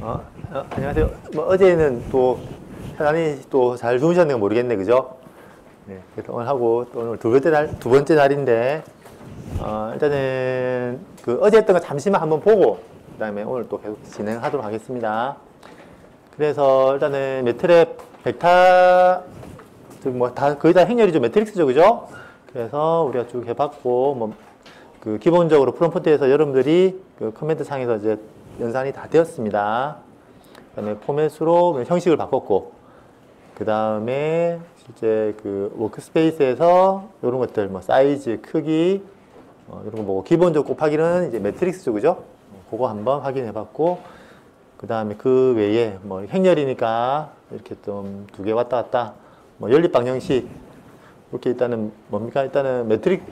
안녕하세요. 뭐 어제는 또 사장님이 또 잘 주무셨는가 모르겠네, 그죠? 네, 그래서 오늘 하고 또 오늘 두 번째 날인데 일단은 그 어제 했던 거 잠시만 한번 보고 그다음에 오늘 또 계속 진행하도록 하겠습니다. 그래서 일단은 매트랩 벡터 뭐 다 거의 다 행렬이죠, 매트릭스죠, 그죠? 그래서 우리가 쭉 해봤고 뭐 그 기본적으로 프롬프트에서 여러분들이 그 커맨드 창에서 이제 연산이 다 되었습니다. 그다음에 포맷으로 형식을 바꿨고, 그 다음에 실제 그 워크스페이스에서 이런 것들, 뭐 사이즈, 크기, 이런 거 보고, 기본적으로 곱하기는 이제 매트릭스죠, 그죠? 그거 한번 확인해 봤고, 그 다음에 그 외에 뭐 행렬이니까 이렇게 좀 두 개 왔다 갔다, 뭐 연립 방정식, 이렇게 일단은 뭡니까? 일단은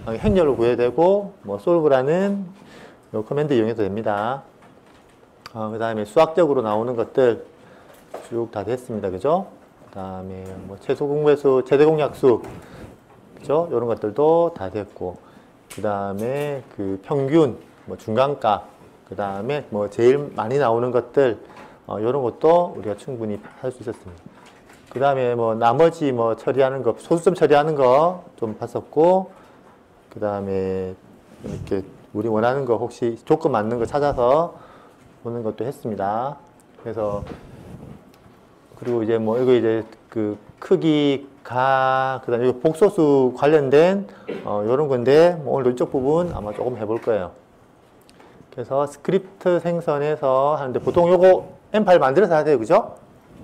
행렬로 구해야 되고, 뭐 솔브라는 요 커맨드 이용해도 됩니다. 그 다음에 수학적으로 나오는 것들 쭉 다 됐습니다. 그죠? 그 다음에 뭐 최소 공배수, 최대 공약수, 그죠? 이런 것들도 다 됐고, 그 다음에 그 평균, 뭐 중간값, 그 다음에 뭐 제일 많이 나오는 것들, 이런 것도 우리가 충분히 할 수 있었습니다. 그 다음에 뭐 나머지 뭐 처리하는 거, 소수점 처리하는 거 좀 봤었고, 그 다음에 이렇게 우리 원하는 거 혹시 조건 맞는 거 찾아서 보는 것도 했습니다. 그래서 그리고 이제 뭐 이거 이제 그 크기, 그다음에 이거 복소수 관련된 이런 건데 뭐 오늘 이쪽 부분 아마 조금 해볼 거예요. 그래서 스크립트 생성해서 하는데 보통 요거 M 파일 만들어서 해야 돼요, 그죠?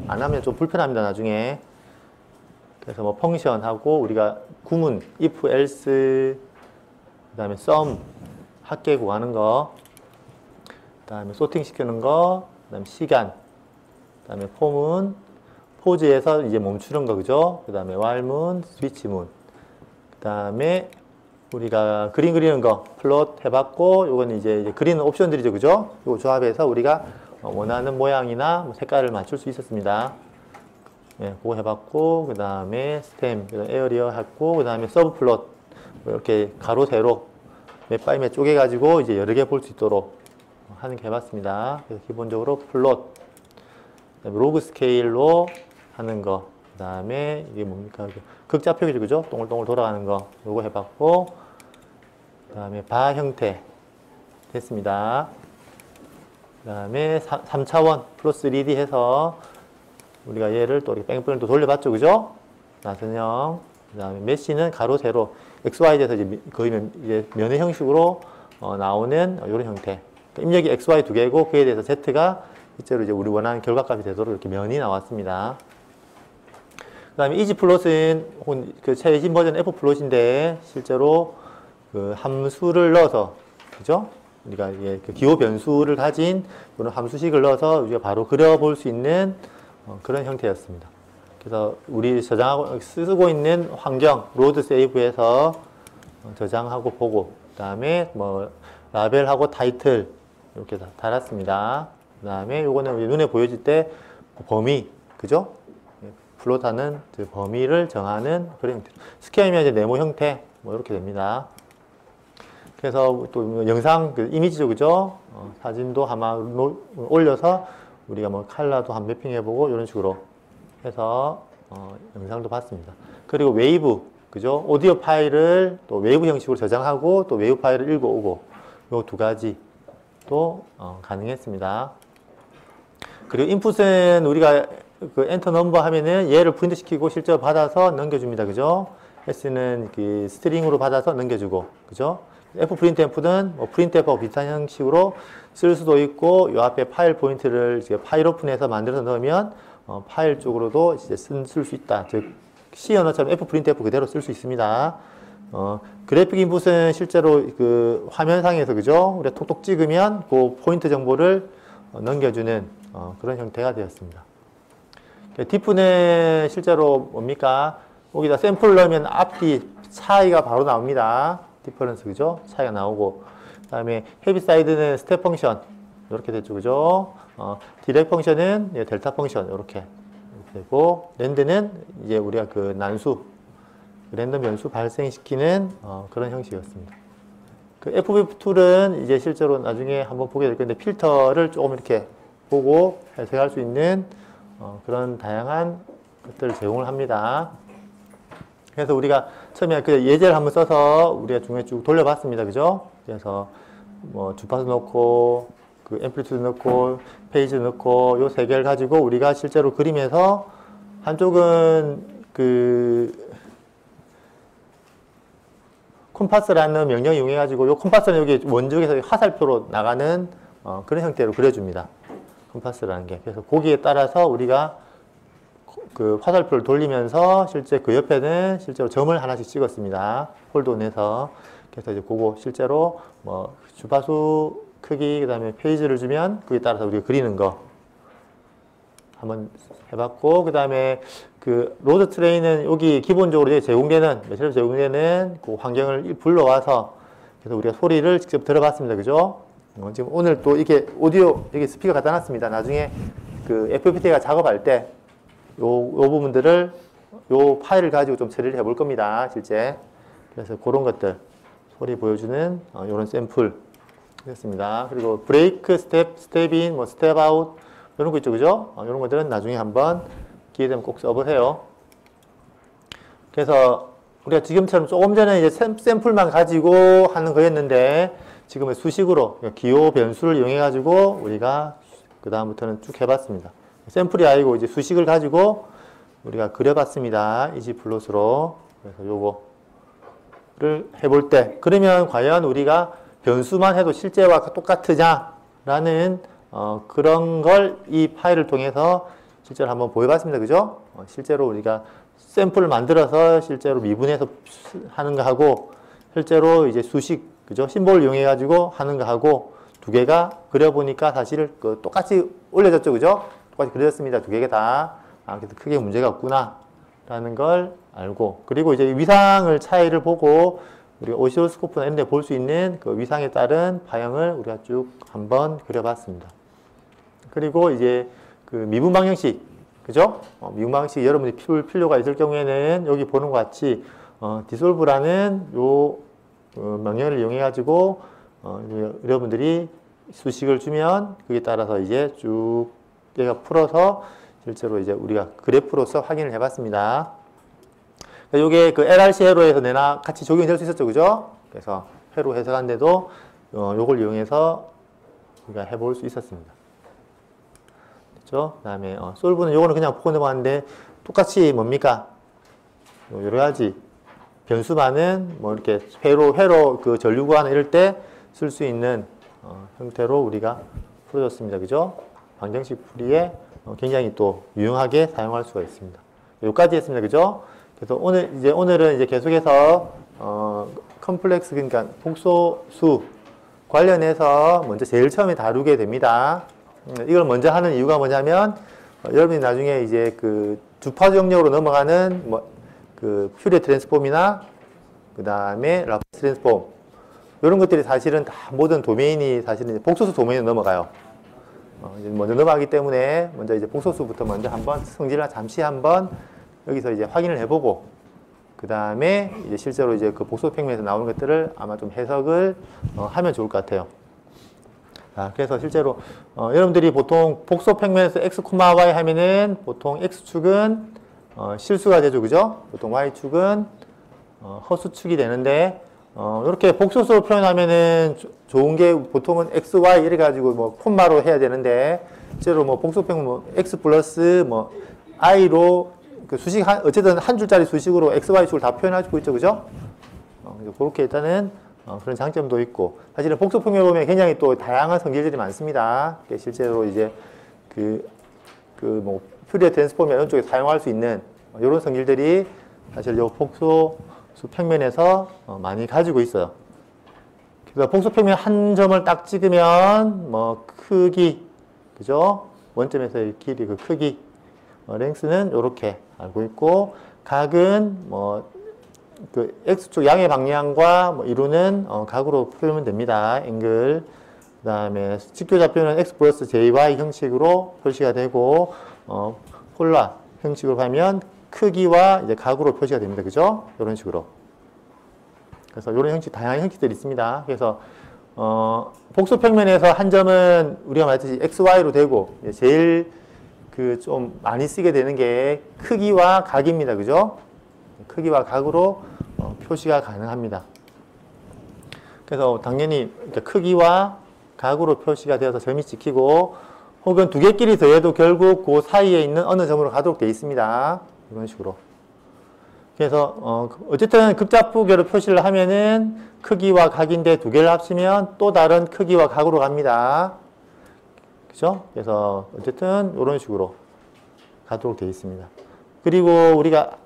안 하면 좀 불편합니다, 나중에. 그래서 뭐 펑션 하고 우리가 구문, if, else, 그다음에 sum, 합계 구하는 거, 그다음에 소팅 시키는 거, 그다음에 시간, 그다음에 폼은 포즈에서 이제 멈추는 거, 그죠? 그다음에 while문, switch문, 그다음에 우리가 그림 그리는 거 플롯 해봤고, 요건 이제 그리는 옵션들이죠, 그죠? 요거 조합해서 우리가 원하는 모양이나 뭐 색깔을 맞출 수 있었습니다. 네, 그거 해봤고, 그 다음에 스템, 에어리어 했고, 그 다음에 서브 플롯, 이렇게 가로, 세로, 몇 바이 몇 쪼개가지고 이제 여러 개 볼 수 있도록 하는 게 해봤습니다. 그래서 기본적으로 플롯, 로그 스케일로 하는 거, 그 다음에 이게 뭡니까? 극좌표기죠, 그죠? 동글동글 돌아가는 거, 요거 해봤고, 그 다음에 바 형태 됐습니다. 그 다음에 3차원 플러스 3D 해서 우리가 얘를 또 이렇게 뺑뺑 또 돌려봤죠, 그죠? 나선형. 그 다음에 메시는 가로, 세로, XY에서 이제 거의 이제 면의 형식으로 나오는 이런 형태. 그러니까 입력이 XY 두 개고 그에 대해서 Z가 실제로 이제 우리 원하는 결과값이 되도록 이렇게 면이 나왔습니다. 그 다음에 이지 플롯은 그 최신 버전 F 플롯인데 실제로 그 함수를 넣어서, 그죠? 우리가 이게 그 기호 변수를 가진 그런 함수식을 넣어서 우리가 바로 그려볼 수 있는 그런 형태였습니다. 그래서 우리 저장하고 쓰고 있는 환경 로드 세이브에서 저장하고 보고, 그 다음에 뭐 라벨하고 타이틀 이렇게 다 달았습니다. 그 다음에 요거는 우리 눈에 보여질 때 범위, 그죠? 플롯하는 범위를 정하는 그런 형태. 스퀘어면 이제 네모 형태 뭐 이렇게 됩니다. 그래서 또 영상, 그 이미지죠, 그죠? 사진도 아마 올려서 우리가 뭐 컬러도 한 매핑 해보고 이런 식으로 해서 영상도 봤습니다. 그리고 웨이브, 그죠? 오디오 파일을 또 웨이브 형식으로 저장하고 또 웨이브 파일을 읽어오고 요 두 가지 또 가능했습니다. 그리고 인풋은 우리가 그 엔터 넘버 하면은 얘를 프린트 시키고 실제로 받아서 넘겨줍니다, 그죠? S는 그 스트링으로 받아서 넘겨주고, 그죠? Fprintf는 뭐 printf하고 비슷한 형식으로 쓸 수도 있고, 이 앞에 파일 포인트를 이제 파일 오픈해서 만들어서 넣으면 파일 쪽으로도 이제 쓸 수 있다. 즉 C 언어처럼 Fprintf 그대로 쓸 수 있습니다. 그래픽 인풋은 실제로 그 화면상에서, 그죠? 우리가 톡톡 찍으면 그 포인트 정보를 넘겨주는 그런 형태가 되었습니다. diff는 실제로 뭡니까? 여기다 샘플 넣으면 앞뒤 차이가 바로 나옵니다. 디퍼런스, 그죠? 차이가 나오고, 그 다음에 헤비사이드는 스텝 펑션 이렇게 됐죠, 그죠? 디렉 펑션은 델타 펑션 이렇게 되고, 랜드는 이제 우리가 그 난수, 랜덤 변수 발생시키는 그런 형식이었습니다. 그 FB 툴은 이제 실제로 나중에 한번 보게 될 건데 필터를 조금 이렇게 보고 해석할 수 있는 그런 다양한 것들을 제공을 합니다. 그래서 우리가 처음에 그 예제를 한번 써서 우리가 중에 쭉 돌려봤습니다. 그죠? 그래서 뭐 주파수 넣고 그 앰플리튜드 넣고 페이지 넣고 요 세 개를 가지고 우리가 실제로 그림에서 한쪽은 그 콤파스라는 명령을 이용해 가지고 요 콤파스는 여기 원적에서 화살표로 나가는 그런 형태로 그려줍니다. 콤파스라는 게. 그래서 거기에 따라서 우리가 그 화살표를 돌리면서 실제 그 옆에는 실제로 점을 하나씩 찍었습니다. 홀도 내서. 그래서 이제 그거 실제로 뭐 주파수 크기, 그 다음에 페이지를 주면 그에 따라서 우리가 그리는 거 한번 해봤고, 그 다음에 그 로드 트레이는 여기 기본적으로 제공되는, 매체로 제공되는 그 환경을 불러와서 그래서 우리가 소리를 직접 들어봤습니다. 그죠? 지금 오늘 또 이게 오디오, 여기 스피커 갖다 놨습니다. 나중에 그 FPT가 작업할 때 요 부분들을 요 파일을 가지고 좀 처리를 해볼 겁니다. 실제. 그래서 그런 것들 소리 보여주는 요런 샘플 했습니다. 그리고 브레이크, 스텝인, 뭐 스텝 아웃 이런 거 있죠. 그죠? 이런 것들은 나중에 한번 기회 되면 꼭 써보세요. 그래서 우리가 지금처럼 조금 전에 이제 샘플만 가지고 하는 거였는데 지금은 수식으로 기호 변수를 이용해 가지고 우리가 그 다음부터는 쭉 해봤습니다. 샘플이 아니고 이제 수식을 가지고 우리가 그려봤습니다. 이지플롯으로. 그래서 요거를 해볼 때 그러면 과연 우리가 변수만 해도 실제와 똑같으냐라는 그런 걸 이 파일을 통해서 실제로 한번 보여봤습니다. 그죠? 실제로 우리가 샘플을 만들어서 실제로 미분해서 하는 거 하고 실제로 이제 수식, 그죠? 심볼을 이용해 가지고 하는 거 하고 두 개가 그려보니까 사실 그 똑같이 올려졌죠. 그죠? 똑같이 그려졌습니다. 두 개가 다. 그래서 크게 문제가 없구나 라는 걸 알고, 그리고 이제 위상을 차이를 보고 우리가 오시로스코프나 이런 데 볼 수 있는 그 위상에 따른 파형을 우리가 쭉 한번 그려봤습니다. 그리고 이제 그 미분 방정식, 그죠? 미분 방정식 여러분이 풀 필요가 있을 경우에는 여기 보는 것 같이 디솔브라는 요 명령을 이용해 가지고 여러분들이 수식을 주면 그에 따라서 이제 쭉 얘가 풀어서 실제로 이제 우리가 그래프로서 확인을 해봤습니다. 요게 그 LRC 회로에서 내나 같이 적용이 될 수 있었죠. 그죠? 그래서 회로 해석하는데도 요걸 이용해서 우리가 해볼 수 있었습니다. 그렇죠? 그 다음에 솔브는 요거는 그냥 보고 넘어갔는데 똑같이 뭡니까? 여러 가지 변수만은 뭐 이렇게 회로 그 전류 구하는 이럴 때 쓸 수 있는 형태로 우리가 풀어줬습니다. 그죠? 방정식 풀이에 굉장히 또 유용하게 사용할 수가 있습니다. 여기까지 했습니다. 그죠? 그래서 오늘은 이제 계속해서 컴플렉스, 그러니까 복소수 관련해서 먼저 제일 처음에 다루게 됩니다. 이걸 먼저 하는 이유가 뭐냐면 여러분이 나중에 이제 그 주파수 영역으로 넘어가는 뭐 그 퓨리어 트랜스폼이나 그 다음에 라플래스 트랜스폼 이런 것들이 사실은 다 모든 도메인이 사실은 복소수 도메인으로 넘어가요. 이제 먼저 넘어가기 때문에 먼저 이제 복소수부터 먼저 한번 성질을 잠시 한번 여기서 이제 확인을 해보고 그 다음에 이제 실제로 이제 그 복소 평면에서 나오는 것들을 아마 좀 해석을 하면 좋을 것 같아요. 그래서 실제로 여러분들이 보통 복소 평면에서 x, y 하면은 보통 x축은 실수가 되죠. 그죠? 보통 y축은 허수축이 되는데 이렇게 복소수로 표현하면은 좋은 게 보통은 x, y 이래 가지고 뭐 콤마로 해야 되는데 실제로 뭐 복소 평면 뭐 x 플러스 뭐 i로 그 수식 어쨌든 한 줄짜리 수식으로 x, y 축을 다 표현할 수 있죠. 그죠? 그렇게 일단은 그런 장점도 있고, 사실은 복소 평면을 보면 굉장히 또 다양한 성질들이 많습니다. 실제로 이제 뭐 퓨리어 트랜스폼 이런 쪽에 사용할 수 있는 이런 성질들이 사실 요 복소수 평면에서 많이 가지고 있어요. 그래서 복소 평면 한 점을 딱 찍으면 뭐 크기, 그죠? 원점에서의 길이, 그 크기, 랭스는 이렇게 알고 있고, 각은 뭐 그 x축 양의 방향과 뭐 이루는 각으로 표현하면 됩니다. 앵글. 그 다음에 직교 좌표는 x 플러스 jy 형식으로 표시가 되고, 폴라 형식으로 하면 크기와 이제 각으로 표시가 됩니다. 그죠? 이런 식으로. 그래서 이런 형식, 다양한 형식들이 있습니다. 그래서 복소 평면에서 한 점은 우리가 말했듯이 XY로 되고, 제일 그 좀 많이 쓰게 되는 게 크기와 각입니다. 그죠? 크기와 각으로 표시가 가능합니다. 그래서 당연히 크기와 각으로 표시가 되어서 점이 찍히고, 혹은 두 개끼리 더해도 결국 그 사이에 있는 어느 점으로 가도록 되어 있습니다. 이런 식으로. 그래서 어쨌든 극좌표계로 표시를 하면은 크기와 각인데 두 개를 합치면 또 다른 크기와 각으로 갑니다. 그죠? 그래서 어쨌든 이런 식으로 가도록 되어 있습니다. 그리고 우리가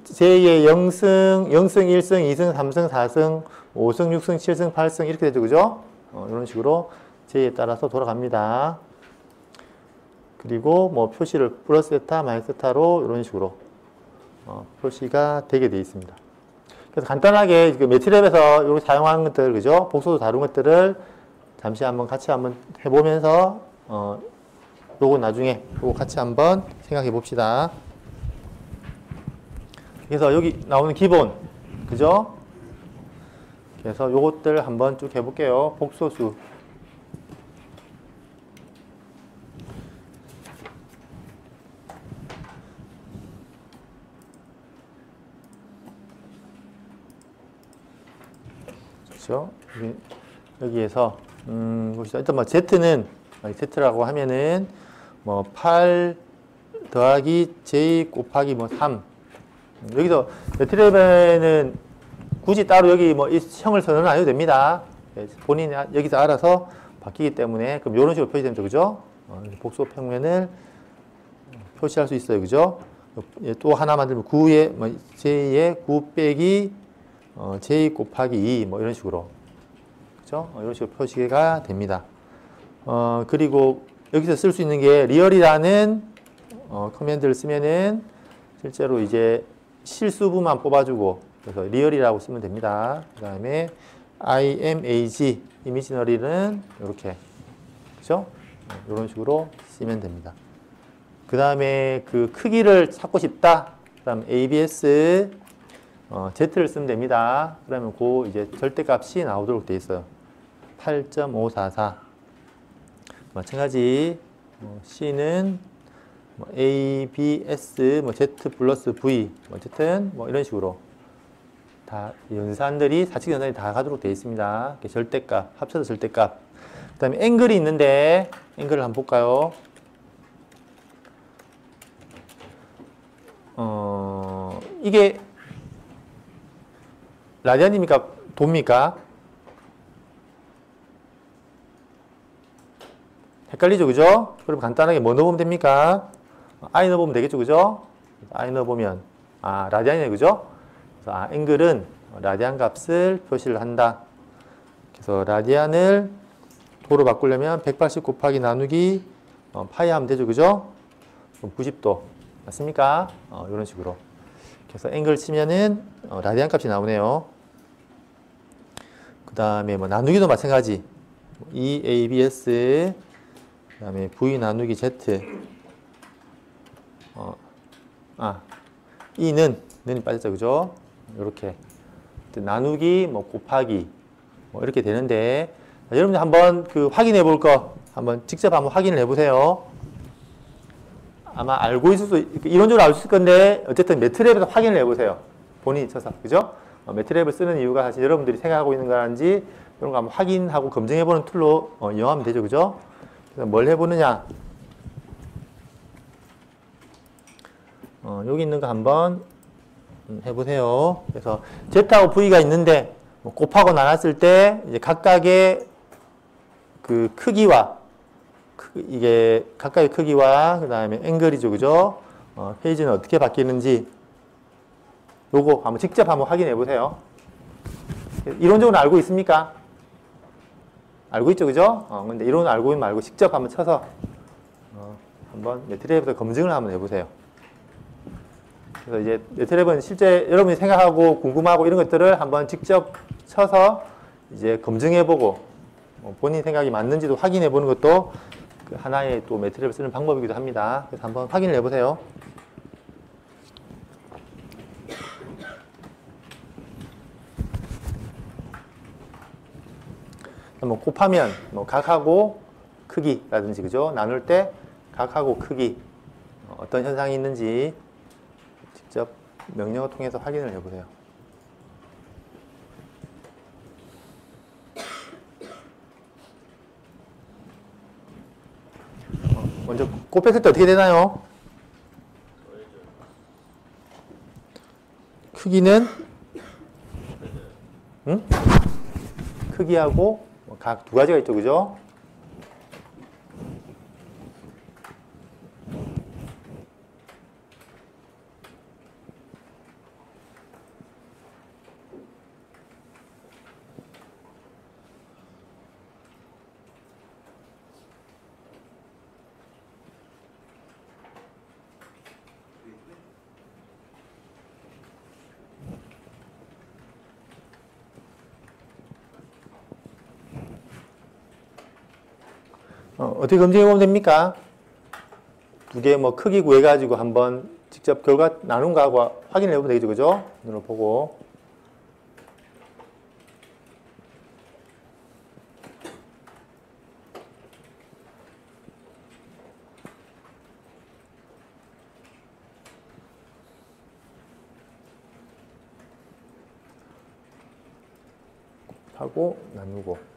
제2의 0승, 1승, 2승, 3승, 4승, 5승, 6승, 7승, 8승 이렇게 되죠. 그죠? 이런 식으로 제2에 따라서 돌아갑니다. 그리고 뭐 표시를 플러스 세타, 마이너스 세타로 이런 식으로 표시가 되게 되어 있습니다. 그래서 간단하게 매트랩에서 이렇게 사용한 것들, 그죠? 복소도 다룬 것들을 잠시 한번 같이 한번 해보면서 요거 나중에 요거 같이 한번 생각해 봅시다. 그래서 여기 나오는 기본, 그죠? 그래서 요것들 한번 쭉 해볼게요. 복소수. 그렇죠? 여기에서 보시죠. 일단 뭐 Z는 Z라고 하면은 뭐 8 더하기 J 곱하기 뭐 3. 여기서 매트랩에는 굳이 따로 여기 뭐 이 형을 선언 안 해도 됩니다. 본인이 여기서 알아서 바뀌기 때문에 그럼 이런 식으로 표시되면 그죠? 복소 평면을 표시할 수 있어요. 그죠? 또 하나 만들면 9의 뭐 J의 9 빼기 J 곱하기 2 뭐 이런 식으로, 그죠? 이런 식으로 표시가 됩니다. 그리고 여기서 쓸 수 있는 게 리얼이라는 커맨드를 쓰면은 실제로 이제 실수부만 뽑아주고, 그래서 리얼이라고 쓰면 됩니다. 그 다음에 imag 이미지너리는 이렇게, 그죠? 이런 식으로 쓰면 됩니다. 그 다음에 그 크기를 찾고 싶다. 그 다음 abs Z를 쓰면 됩니다. 그러면 그 이제 절대값이 나오도록 되어 있어요. 8.544. 마찬가지 C는 ABS Z 플러스 V 어쨌든 뭐 이런 식으로 다 연산들이 사칙 연산이 다 가도록 되어 있습니다. 절대값, 합쳐서 절대값. 그 다음에 앵글이 있는데 앵글을 한번 볼까요? 이게 라디안입니까? 도입니까? 헷갈리죠, 그죠? 그럼 간단하게 뭐 넣어보면 됩니까? I 넣어보면 되겠죠, 그죠? I 넣어보면, 라디안이네, 그죠? 그래서, 앵글은 라디안 값을 표시를 한다. 그래서, 라디안을 도로 바꾸려면 180 곱하기 나누기 파이 하면 되죠, 그죠? 그럼 90도. 맞습니까? 이런 식으로. 그래서, 앵글 치면은, 라디안 값이 나오네요. 그 다음에 뭐, 나누기도 마찬가지. EABS, 그 다음에 V 나누기 Z. E는, 는이 빠졌죠, 그죠? 이렇게. 나누기, 뭐, 곱하기. 뭐, 이렇게 되는데, 여러분들 한번 그 확인해 볼 거, 한번 직접 한번 확인을 해 보세요. 아마 알고 있을 수, 이론적으로 알 수 있을 건데, 어쨌든 매트랩에서 확인을 해 보세요. 본인이 쳐서, 그죠? 매트랩을 쓰는 이유가 사실 여러분들이 생각하고 있는 거라는지, 이런 거 한번 확인하고 검증해 보는 툴로 이용하면 되죠, 그죠? 그래서 뭘 해보느냐? 여기 있는 거 한번 해보세요. 그래서 Z하고 V가 있는데 뭐 곱하고 나눴을 때 이제 각각의 그 크기와 이게 각각의 크기와 그 다음에 앵글이죠, 그죠? 페이지는 어떻게 바뀌는지 요거 한번 직접 한번 확인해 보세요. 이론적으로 알고 있습니까? 알고 있죠, 그죠? 근데 이론 알고 있는 말고 직접 한번 쳐서 한번 매트랩에서 검증을 한번 해보세요. 그래서 이제 매트랩은 실제 여러분이 생각하고 궁금하고 이런 것들을 한번 직접 쳐서 이제 검증해보고 본인 생각이 맞는지도 확인해보는 것도 그 하나의 또 매트랩을 쓰는 방법이기도 합니다. 그래서 한번 확인을 해보세요. 뭐 곱하면 뭐 각하고 크기라든지 그죠? 나눌 때 각하고 크기 어떤 현상이 있는지 직접 명령어 통해서 확인을 해보세요. 먼저 곱했을 때 어떻게 되나요? 크기는 응? 크기하고 각 두 가지가 있죠, 그죠? 어떻게 검증해 보면 됩니까? 두 개 뭐 크기 구해가지고 한번 직접 결과 나눈 거하고 확인을 해보면 되겠죠, 그죠? 눈으로 보고. 하고 나누고.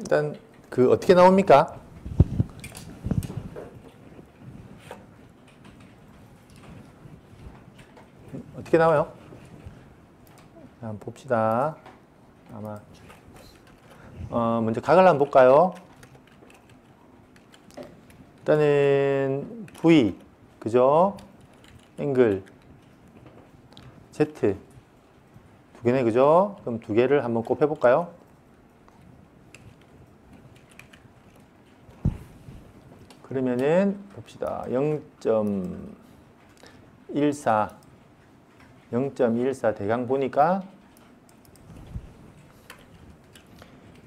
일단 그 어떻게 나옵니까? 어떻게 나와요? 한번 봅시다. 아마 먼저 각을 한번 볼까요? 일단은 V 그죠? 앵글 Z 두 개네 그죠? 그럼 두 개를 한번 곱해 볼까요? 그러면은 봅시다. 0.14 대강 보니까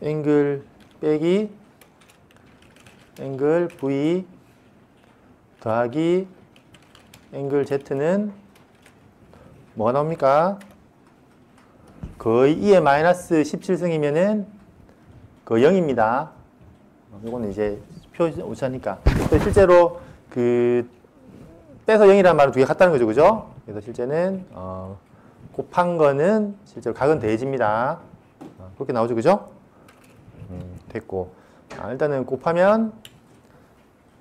앵글 빼기 앵글 V 더하기 앵글 Z는 뭐가 나옵니까? 거의 2의 마이너스 17승이면은 그 0입니다. 이거는 이제 표 오차니까. 실제로 그 빼서 0이라는 말은 두 개 같다는 거죠, 그죠? 그래서 실제는 곱한 거는 실제로 각은 더해집니다. 그렇게 나오죠, 그죠? 됐고. 일단은 곱하면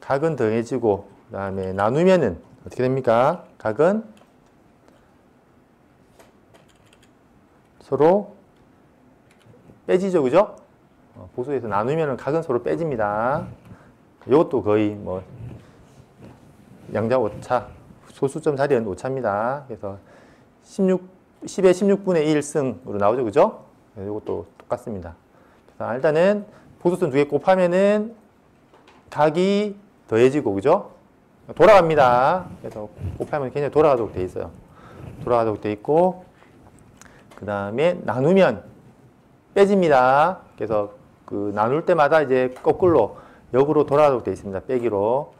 각은 더해지고, 그 다음에 나누면은 어떻게 됩니까? 각은 서로 빼지죠, 그죠? 보수에서 나누면은 각은 서로 빼집니다. 이것도 거의 양자 오차, 소수점 자리는 오차입니다. 그래서 10의 16분의 1승으로 나오죠. 그죠? 이것도 똑같습니다. 일단은 복소선 두 개 곱하면은 각이 더해지고, 그죠? 돌아갑니다. 그래서 곱하면 굉장히 돌아가도록 돼 있어요. 돌아가도록 돼 있고, 그 다음에 나누면 빼집니다. 그래서 그 나눌 때마다 이제 거꾸로 역으로 돌아가도록 돼 있습니다. 빼기로.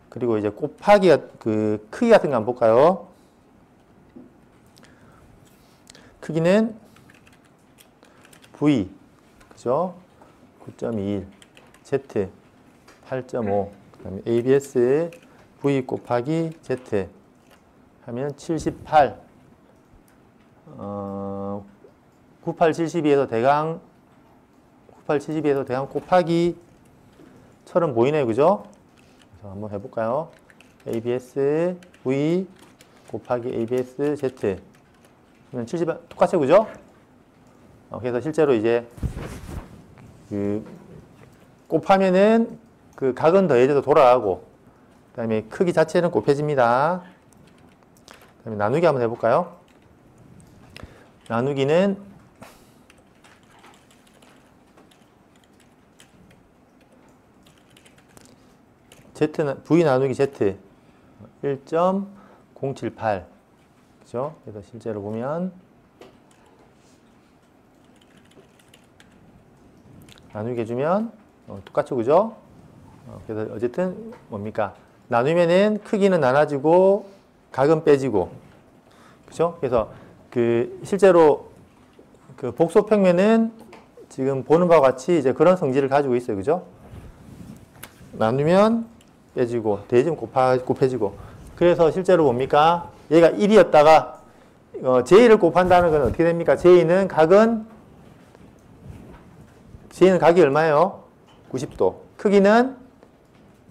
그리고 이제 곱하기가 그 크기 같은 거 한번 볼까요? 크기는 V, 그죠? 9.21, Z 8.5, 그 다음에 ABS V 곱하기 Z 하면 78, 9872에서 대강 9872에서 대강 곱하기처럼 보이네요. 그죠? 그래서 한번 해볼까요? ABS V 곱하기 ABS Z 그러면 70 똑같죠? 그죠? 그래서 실제로 이제 그 곱하면은 그 각은 더해져서 돌아가고, 그 다음에 크기 자체는 곱해집니다. 그 다음에 나누기 한번 해볼까요? 나누기는 Z는 V 나누기 Z 1.078, 그죠? 그래서 실제로 보면 나누기 해주면 똑같죠, 그죠? 그래서 어쨌든 뭡니까? 나누면은 크기는 나눠지고 각은 빼지고, 그죠? 그래서 그 실제로 그 복소평면은 지금 보는 바와 같이 이제 그런 성질을 가지고 있어요, 그죠? 나누면 빼지고, 대지면 곱해지고. 그래서 실제로 뭡니까? 얘가 1이었다가 j-를 곱한다는 건 어떻게 됩니까? J는 각이 얼마예요? 90도. 크기는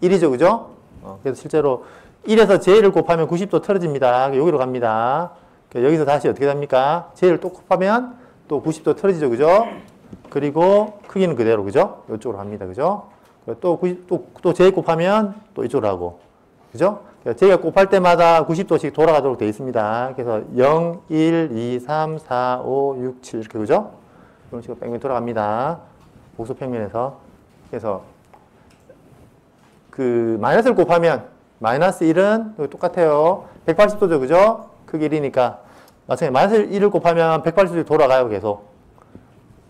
1이죠, 그죠? 그래서 실제로 1에서 J를 곱하면 90도 틀어집니다. 여기로 갑니다. 여기서 다시 어떻게 됩니까? J를 또 곱하면 또 90도 틀어지죠, 그죠? 그리고 크기는 그대로, 그죠? 이쪽으로 갑니다, 그죠? 또 J 곱하면 또 이쪽으로 하고, 그죠? J가 곱할 때마다 90도씩 돌아가도록 되어 있습니다. 그래서 0, 1, 2, 3, 4, 5, 6, 7 이렇게, 그죠? 이런 식으로 뺑뺑 돌아갑니다. 복소평면에서. 그래서 그 마이너스를 곱하면 마이너스 1은 똑같아요. 180도죠, 그죠? 크기 1이니까. 마찬가지로 마이너스 1을 곱하면 180도 돌아가요, 계속.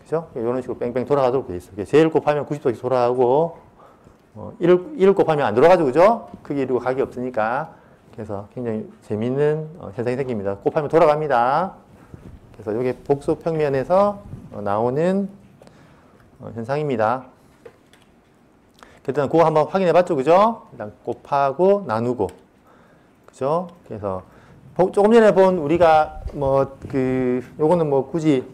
그죠? 이런 식으로 뺑뺑 돌아가도록 되어 있어요. J를 곱하면 90도씩 돌아가고, 1을 곱하면 안 돌아가죠, 그죠? 크기 1이고 각이 없으니까. 그래서 굉장히 재밌는 현상이 생깁니다. 곱하면 돌아갑니다. 그래서 이게 복소평면에서 나오는 현상입니다. 일단 그거 한번 확인해 봤죠, 그죠? 일단 곱하고 나누고, 그죠? 그래서 조금 전에 본 우리가 요거는 굳이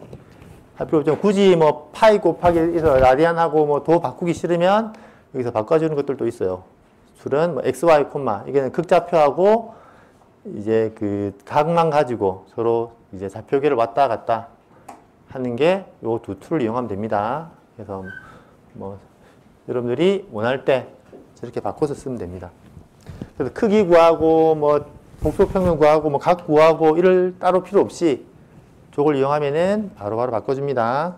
할 필요 없죠. 굳이 파이 곱하기 해서 라디안하고 도 바꾸기 싫으면 여기서 바꿔주는 것들도 있어요. 줄은 x, y, 이게는 극좌표하고 이제 그 각만 가지고 서로 이제 좌표계를 왔다 갔다 하는 게 요 두 툴을 이용하면 됩니다. 그래서 여러분들이 원할 때 저렇게 바꿔서 쓰면 됩니다. 그래서 크기 구하고 복소평면 구하고 각 구하고 이럴 따로 필요 없이 저걸 이용하면은 바로바로 바꿔줍니다.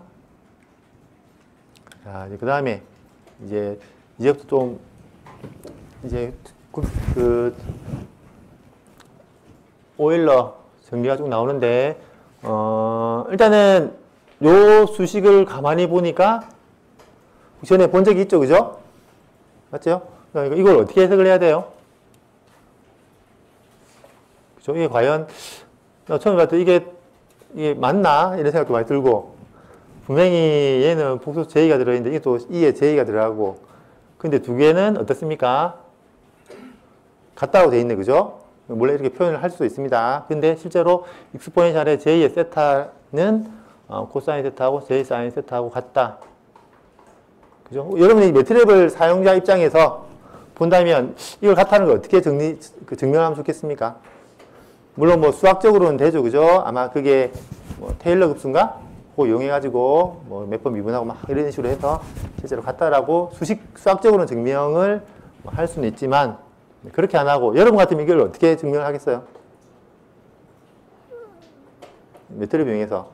자, 그 다음에 이제부터 좀 오일러 정리가 쭉 나오는데 일단은 요 수식을 가만히 보니까 전에 본 적이 있죠, 그죠? 맞죠? 그러니까 이걸 어떻게 해석을 해야 돼요? 그죠? 이게 과연 처음에 봤을 때 이게 맞나? 이런 생각도 많이 들고, 분명히 얘는 복소 J가 들어있는데 이게 또 E에 J가 들어가고, 근데 두 개는 어떻습니까? 같다고 돼 있네, 그죠? 원래 이렇게 표현을 할 수도 있습니다. 근데 실제로 익스포넨셜의 J의 세타는 코사인 세타하고 J 사인 세타하고 같다. 그죠? 여러분이 매트랩을 사용자 입장에서 본다면 이걸 같다는 걸 어떻게 증명하면 좋겠습니까? 물론 수학적으로는 되죠, 그죠? 아마 그게 테일러 급수인가? 그거 이용해가지고 몇 번 미분하고 이런 식으로 해서 실제로 같다라고 수학적으로는 증명을 할 수는 있지만, 그렇게 안 하고 여러분 같으면 이걸 어떻게 증명을 하겠어요? 매트랩 이용해서.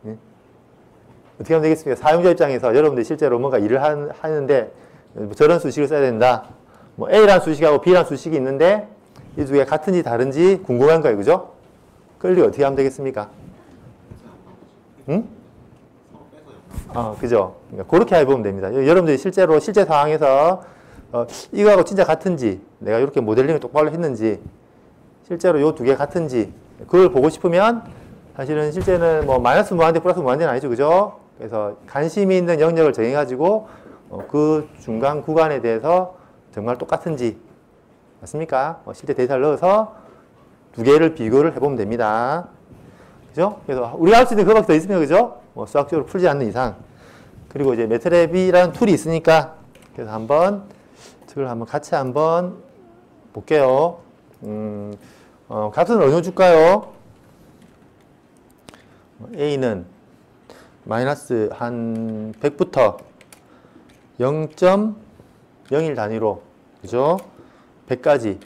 네? 어떻게 하면 되겠습니까? 사용자 입장에서 여러분들이 실제로 뭔가 일을 하는데 저런 수식을 써야 된다. 뭐 A라는 수식하고 B라는 수식이 있는데 이 두 개가 같은지 다른지 궁금한 거예요. 그죠? 그걸 어떻게 하면 되겠습니까? 응? 그죠? 그러니까 그렇게 해보면 됩니다. 여러분들이 실제로 실제 상황에서 이거하고 진짜 같은지 내가 이렇게 모델링을 똑바로 했는지 실제로 요 두 개 같은지 그걸 보고 싶으면 사실은 실제는 뭐 마이너스 무한대 플러스 무한대는 아니죠. 그죠? 그래서 관심이 있는 영역을 정해가지고 그 중간 구간에 대해서 정말 똑같은지 맞습니까? 실제 데이터를 넣어서 두 개를 비교를 해보면 됩니다. 그죠? 그래서 우리가 할 수 있는 그거밖에 더 있습니다. 그죠? 수학적으로 풀지 않는 이상. 그리고 이제 매트랩이라는 툴이 있으니까 그래서 저걸 같이 한번 볼게요. 값은 어느 정도 줄까요? A는 마이너스 한 100부터 0.01 단위로, 그죠? 100까지.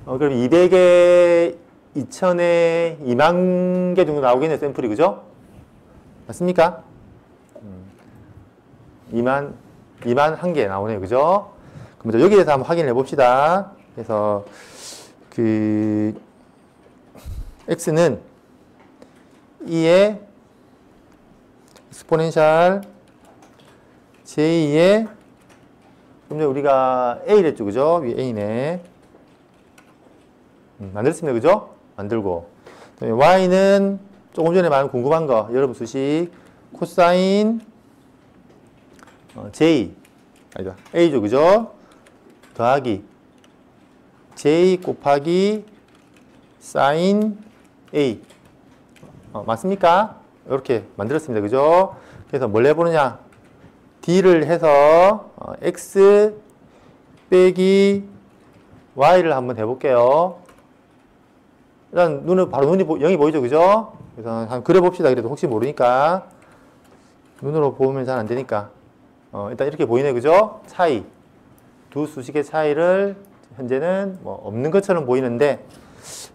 그럼 200에 2000에 2만 개 정도 나오겠네요, 샘플이. 그죠? 맞습니까? 2만 1개 나오네요. 그죠? 그럼 여기에 대해서 한번 확인해 봅시다. 그래서 x는 2의 스포넨셜 j2의 그럼 우리가 a랬죠. 그죠? 위 a네. 만들었습니다. 그죠? 만들고. y는 조금 전에 말한 궁금한 거. 여러분 수식. 코사인 j. 아니다. a죠. 그죠? 더하기 j 곱하기 사인 a. 맞습니까? 이렇게 만들었습니다. 그죠? 그래서 뭘 해보느냐? d를 해서 x 빼기 y를 한번 해볼게요. 일단 바로 눈이 0이 보이죠. 그죠? 그래서 한번 그려봅시다. 그래도 혹시 모르니까. 눈으로 보면 잘 안 되니까. 일단 이렇게 보이네. 그죠? 차이. 두 수식의 차이를 현재는 뭐 없는 것처럼 보이는데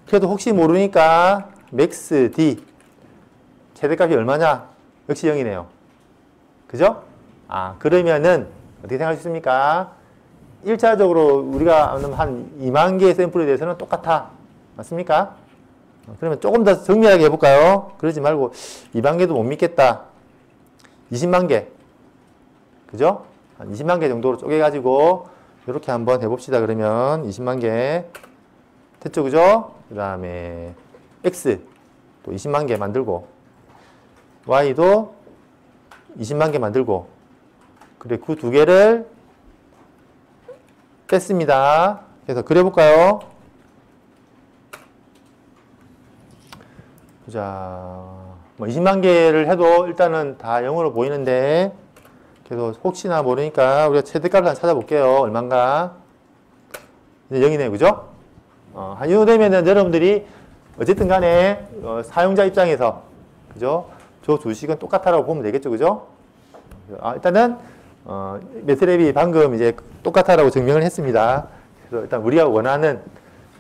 그래도 혹시 모르니까 맥스 d 최대값이 얼마냐? 역시 0이네요. 그죠? 그러면은 어떻게 생각할 수 있습니까? 1차적으로 우리가 한 2만 개의 샘플에 대해서는 똑같아. 맞습니까? 그러면 조금 더 정밀하게 해볼까요? 그러지 말고 2만 개도 못 믿겠다. 20만 개. 그죠? 한 20만 개 정도로 쪼개가지고 이렇게 한번 해봅시다. 그러면 20만 개. 됐죠? 그죠? 그 다음에 x 또 20만 개 만들고 y도 20만 개 만들고 그래 그 두 개를 뺐습니다. 그래서 그려볼까요? 보자. 뭐 20만 개를 해도 일단은 다 0으로 보이는데 그래서 혹시나 모르니까 우리가 최대값을 한번 찾아볼게요. 얼만가? 이제 0이네요. 그죠? 한 이 정도 되면은 여러분들이 어쨌든 간에 사용자 입장에서 그죠? 저 두 식은 똑같다라고 보면 되겠죠. 그죠? 일단은 매트랩이 방금 이제 똑같다라고 증명을 했습니다. 그래서 일단 우리가 원하는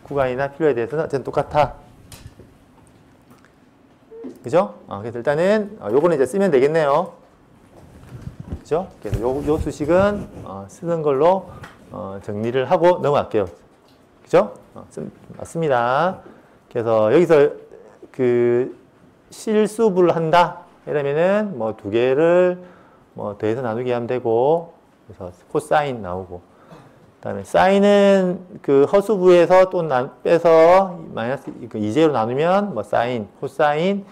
구간이나 필요에 대해서는 어쨌든 똑같아. 그죠? 그래서 일단은 요거는 이제 쓰면 되겠네요. 그죠? 그래서 요 수식은 쓰는 걸로 정리를 하고 넘어갈게요. 그죠? 맞습니다. 그래서 여기서 실수분을 한다. 이러면은 뭐 두 개를 뭐 더해서 나누기 하면 되고, 그래서 코사인 나오고, 그다음에 사인은 허수부에서 또 빼서 마이너스 2제로 나누면 뭐 사인, 코사인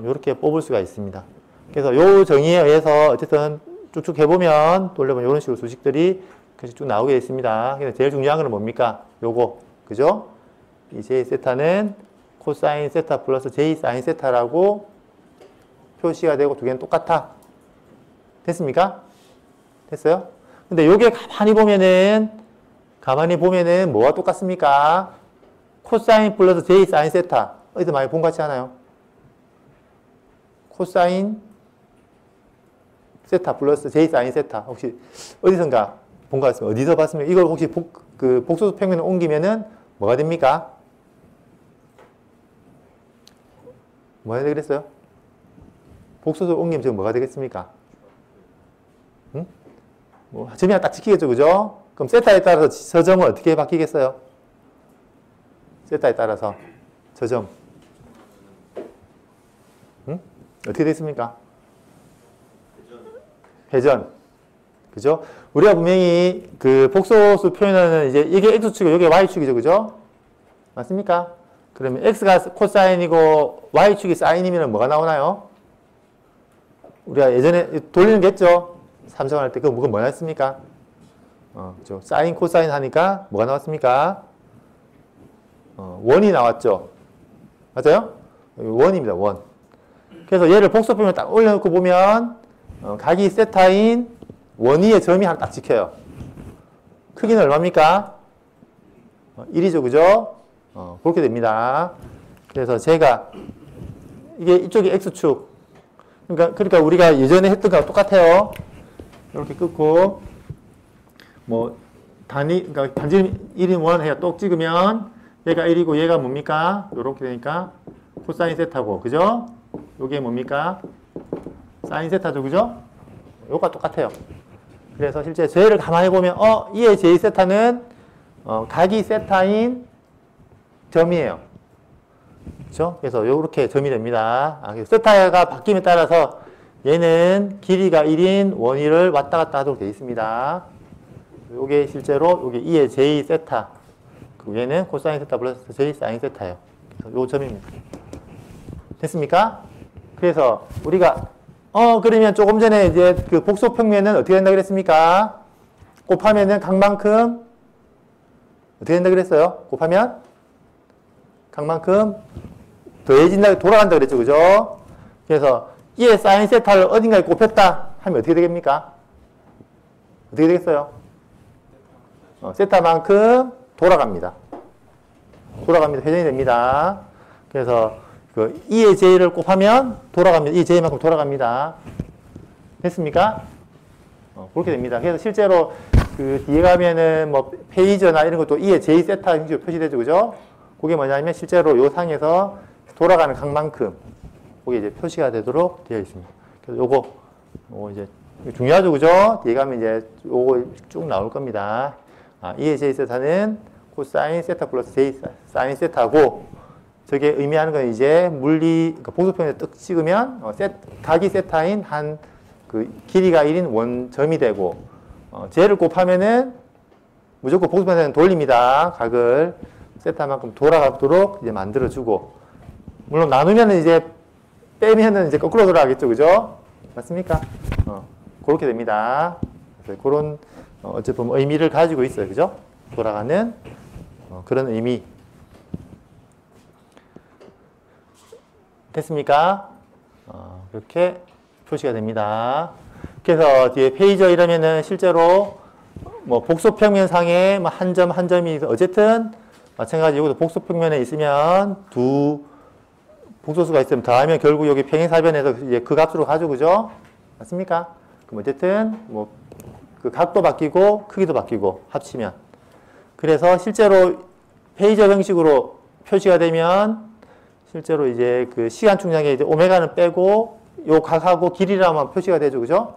이렇게 뽑을 수가 있습니다. 그래서 요 정의에 의해서 어쨌든 쭉쭉 해보면 돌려보면 이런 식으로 수식들이 쭉 나오게 있습니다. 그래서 제일 중요한 건 뭡니까? 요거, 그죠? 이 j 세타는 코사인 세타 플러스 j 사인 세타라고 표시가 되고 두 개는 똑같아. 됐습니까? 됐어요? 근데 요게 가만히 보면은 뭐가 똑같습니까? 코사인 플러스 j 사인 세타. 어디서 많이 본 것 같지 않아요? 코사인 세타 플러스 j 사인 세타. 혹시 어디선가 본 것 같습니다. 어디서 봤습니까? 이걸 혹시 복소수 평면에 옮기면은 뭐가 됩니까? 뭐 해야 되겠어요? 복소수 옮기면 지금 뭐가 되겠습니까? 응? 뭐 점이 하나 딱 지키겠죠, 그죠? 그럼 세타에 따라서 저 점은 어떻게 바뀌겠어요? 세타에 따라서 저 점. 응? 어떻게 됐습니까? 회전. 그죠? 우리가 분명히 그 복소수 표현하는 이제 이게 X축이고 이게 Y축이죠, 그죠? 맞습니까? 그러면 X가 코사인이고 Y축이 사인이면 뭐가 나오나요? 우리가 예전에 돌리는 게 했죠? 삼성할 때 그건 뭐가 했습니까? 그죠? 사인, 코사인 하니까 뭐가 나왔습니까? 원이 나왔죠? 맞아요? 원입니다, 원. 그래서 얘를 복소표면 딱 올려놓고 보면 각이 세타인 원위의 점이 하나 딱 찍혀요. 크기는 얼마입니까? 1이죠, 그죠? 그렇게 됩니다. 그래서 제가 이게 이쪽이 X축. 그러니까 우리가 예전에 했던 거랑 똑같아요. 이렇게 끊고 뭐 그러니까 반지름 1인 1 해야 똑 찍으면 얘가 1이고 얘가 뭡니까? 이렇게 되니까 코사인 세타고, 그죠? 요게 뭡니까? 사인 세타죠, 그죠? 요거가 똑같아요. 그래서 실제 쟤를 가만히 보면 이의 j 세타는 각이 세타인 점이에요. 그렇죠? 그래서 요렇게 점이 됩니다. 세타가 바뀜에 따라서 얘는 길이가 1인 원위를 왔다 갔다 하도록 되어 있습니다. 요게 실제로 요게 2의 j 세타. 그리고 얘는 코사인 세타 플러스 j 사인 세타예요. 그래서 요 점입니다. 됐습니까? 그래서 우리가 그러면 조금 전에 이제 그 복소 평면은 어떻게 된다 그랬습니까? 곱하면은 각만큼 어떻게 된다 그랬어요? 곱하면 각만큼 더해진다, 돌아간다 그랬죠, 그죠? 그래서 이의 사인 세타를 어딘가에 곱했다 하면 어떻게 되겠습니까? 어떻게 되겠어요? 세타만큼 돌아갑니다. 회전이 됩니다. 그래서 그 2의 j를 곱하면 돌아갑니다. 2의 j만큼 돌아갑니다. 됐습니까? 그렇게 됩니다. 그래서 실제로 그 뒤에 가면은 뭐 페이저나 이런 것도 2의 j 세타 형식으로 표시되죠, 그죠? 그게 뭐냐면 실제로 요 상에서 돌아가는 각만큼 그게 이제 표시가 되도록 되어 있습니다. 그래서 요거 이제 중요하죠, 그죠? 뒤에 가면 이제 요거 쭉 나올 겁니다. 2의 j 세타는 코사인 세타 플러스 j 사인 세타고, 저게 의미하는 건 이제 그러니까 복소편에 뜩 찍으면 각이 세타인 한 그 길이가 1인 원점이 되고, j를 곱하면은 무조건 복소편에는 돌립니다. 각을 세타만큼 돌아가도록 이제 만들어주고, 물론 나누면은 이제 빼면은 이제 거꾸로 돌아가겠죠, 그죠? 맞습니까? 그렇게 됩니다. 그래서 그런 어쨌든 의미를 가지고 있어요, 그죠? 돌아가는 그런 의미. 됐습니까? 그렇게 표시가 됩니다. 그래서 뒤에 페이저 이러면은 실제로 뭐 복소평면상에 뭐 한 점 한 점이 어쨌든 마찬가지 여기도 복소평면에 있으면 두 복소수가 있으면 더하면 결국 여기 평행사변에서 이제 그 값으로 가죠, 그죠? 맞습니까? 그럼 어쨌든 뭐 그 각도 바뀌고 크기도 바뀌고 합치면, 그래서 실제로 페이저 형식으로 표시가 되면 실제로 이제 그 시간 충량에 이제 오메가는 빼고 요 각하고 길이라만 표시가 되죠, 그죠?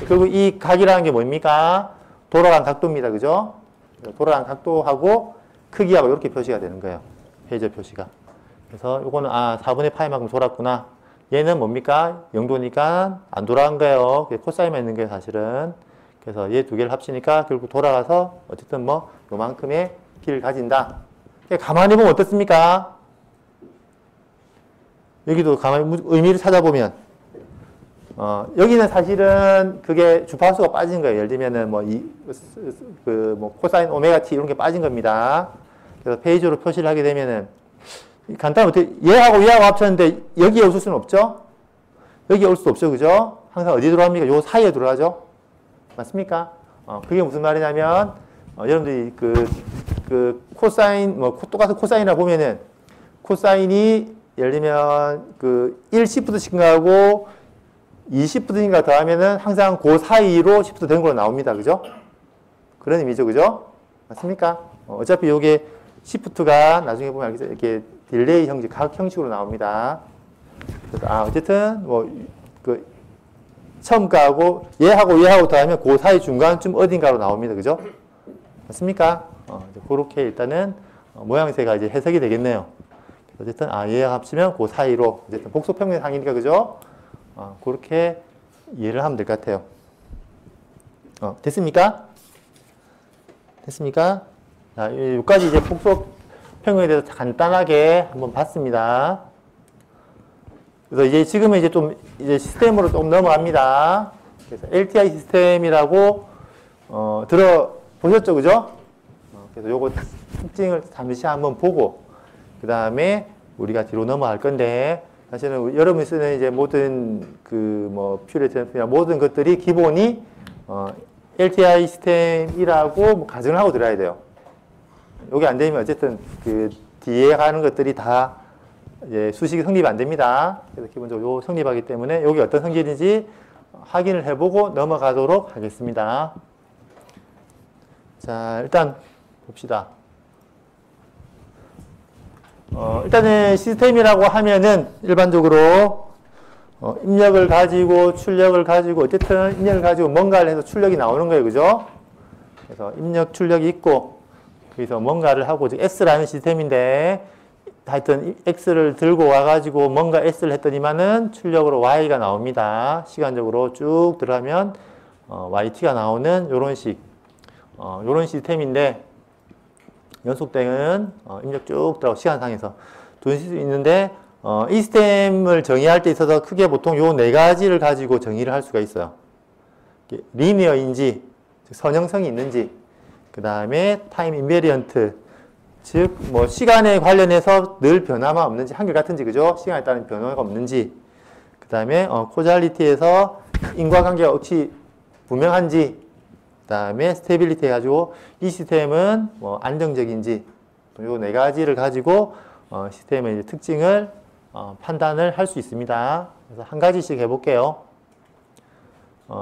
결국 이 각이라는 게 뭡니까? 돌아간 각도입니다, 그죠? 돌아간 각도하고 크기하고 이렇게 표시가 되는 거예요, 페이저 표시가. 그래서 요거는 4분의 파이만큼 돌았구나. 얘는 뭡니까? 0도니까 안 돌아간 거예요. 코사인만 있는 거예요, 사실은. 그래서 얘 두 개를 합치니까 결국 돌아가서 어쨌든 뭐 요만큼의 길을 가진다. 가만히 보면 어떻습니까? 여기도 가만히 의미를 찾아보면 여기는 사실은 그게 주파수가 빠진 거예요. 예를 들면은 뭐 코사인 오메가 t 이런 게 빠진 겁니다. 그래서 페이지로 표시를 하게 되면은 간단히 어떻게 얘하고 얘하고 합쳤는데 여기에 올 수는 없죠? 여기에 올 수 없죠, 그죠? 항상 어디 들어갑니까? 요 사이에 들어가죠? 맞습니까? 그게 무슨 말이냐면 여러분들이 그 코사인 똑같은 코사인이라 보면은 코사인이 예를 들면 그 1 시프트 증가하고 2 시프트인가 더하면은 항상 그 사이로 시프트 되는 걸로 나옵니다. 그죠? 그런 의미죠. 그죠? 맞습니까? 어차피 요게 시프트가 나중에 보면 이렇게 딜레이 형식, 각 형식으로 나옵니다. 그래서 어쨌든 그 처음 가하고 얘하고 더하면 그 사이 중간쯤 어딘가로 나옵니다. 그죠? 맞습니까? 그렇게 일단은 모양새가 이제 해석이 되겠네요. 어쨌든 얘와 합치면 그 사이로 어쨌든 복소평면 상이니까 그죠? 그렇게 이해를 하면 될 것 같아요. 됐습니까? 됐습니까? 자, 여기까지 이제 복소평면에 대해서 간단하게 한번 봤습니다. 그래서 이제 지금은 이제 좀 이제 시스템으로 좀 넘어갑니다. 그래서 LTI 시스템이라고 들어보셨죠, 그죠? 그래서 요거 특징을 잠시 한번 보고 그 다음에 우리가 뒤로 넘어갈 건데 사실은 여러분이 쓰는 이제 모든 퓨레이션이나 모든 것들이 기본이 LTI 시스템이라고 가정을 하고 들어야 돼요. 요게 안 되면 어쨌든 그 뒤에 가는 것들이 다 이제 수식이 성립이 안 됩니다. 그래서 기본적으로 요 성립하기 때문에 여기 어떤 성질인지 확인을 해보고 넘어가도록 하겠습니다. 자, 일단 봅시다. 일단은 시스템이라고 하면은 일반적으로 입력을 가지고 출력을 가지고 어쨌든 입력을 가지고 뭔가를 해서 출력이 나오는 거예요. 그죠? 그래서 입력 출력이 있고 그래서 뭔가를 하고 S라는 시스템인데 하여튼 X를 들고 와가지고 뭔가 S를 했더니만은 출력으로 Y가 나옵니다. 시간적으로 쭉 들어가면 YT가 나오는 요런 요런 시스템인데 연속되는 입력 쭉 들어가고 시간상에서 두실 수 있는데 이 시스템을 정의할 때 있어서 크게 보통 요 네 가지를 가지고 정의를 할 수가 있어요. 리니어인지 선형성이 있는지 그 다음에 타임 인베리언트 즉 시간에 관련해서 늘 변화만 없는지 한결같은지 그죠? 시간에 따른 변화가 없는지 그 다음에 코잘리티에서 인과관계가 혹시 분명한지 그 다음에 스테빌리티 해가지고 이 시스템은 안정적인지 요 네 가지를 가지고 시스템의 이제 특징을 판단을 할 수 있습니다. 그래서 한 가지씩 해볼게요.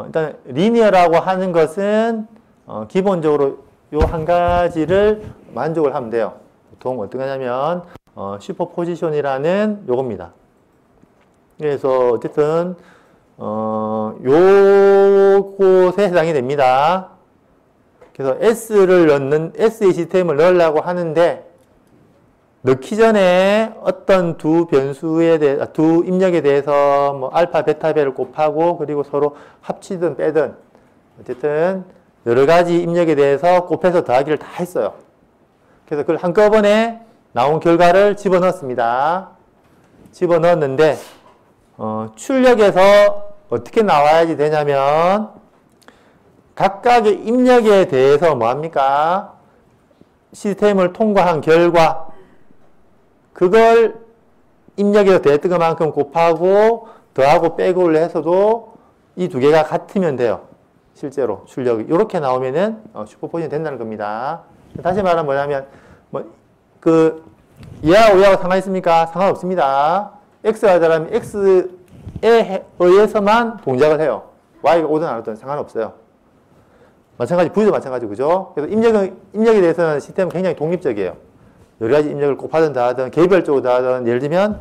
일단 리니어라고 하는 것은 기본적으로 요 한 가지를 만족을 하면 돼요. 보통 어떻게 하냐면 슈퍼포지션이라는 요겁니다. 그래서 어쨌든 요곳에 해당이 됩니다. 그래서 S의 시스템을 넣으려고 하는데 넣기 전에 어떤 두 입력에 대해서 알파, 베타, 배를 곱하고 그리고 서로 합치든 빼든 어쨌든 여러 가지 입력에 대해서 곱해서 더하기를 다 했어요. 그래서 그걸 한꺼번에 나온 결과를 집어넣었습니다. 집어넣었는데 출력에서 어떻게 나와야지 되냐면 각각의 입력에 대해서 뭐합니까? 시스템을 통과한 결과 그걸 입력에서 됐던 것만큼 곱하고 더하고 빼고를 해서도 이 두 개가 같으면 돼요. 실제로 출력이 이렇게 나오면은 슈퍼포지션이 된다는 겁니다. 다시 말하면 뭐냐면 얘하고 상관있습니까? 상관없습니다. X가 되려면 X에 의해서만 동작을 해요. Y가 오든 안 오든 상관없어요. 마찬가지 V도 마찬가지고 그죠? 그래서 입력에 대해서는 시스템은 굉장히 독립적이에요. 여러 가지 입력을 곱하든 더하든 개별적으로 더하든 예를 들면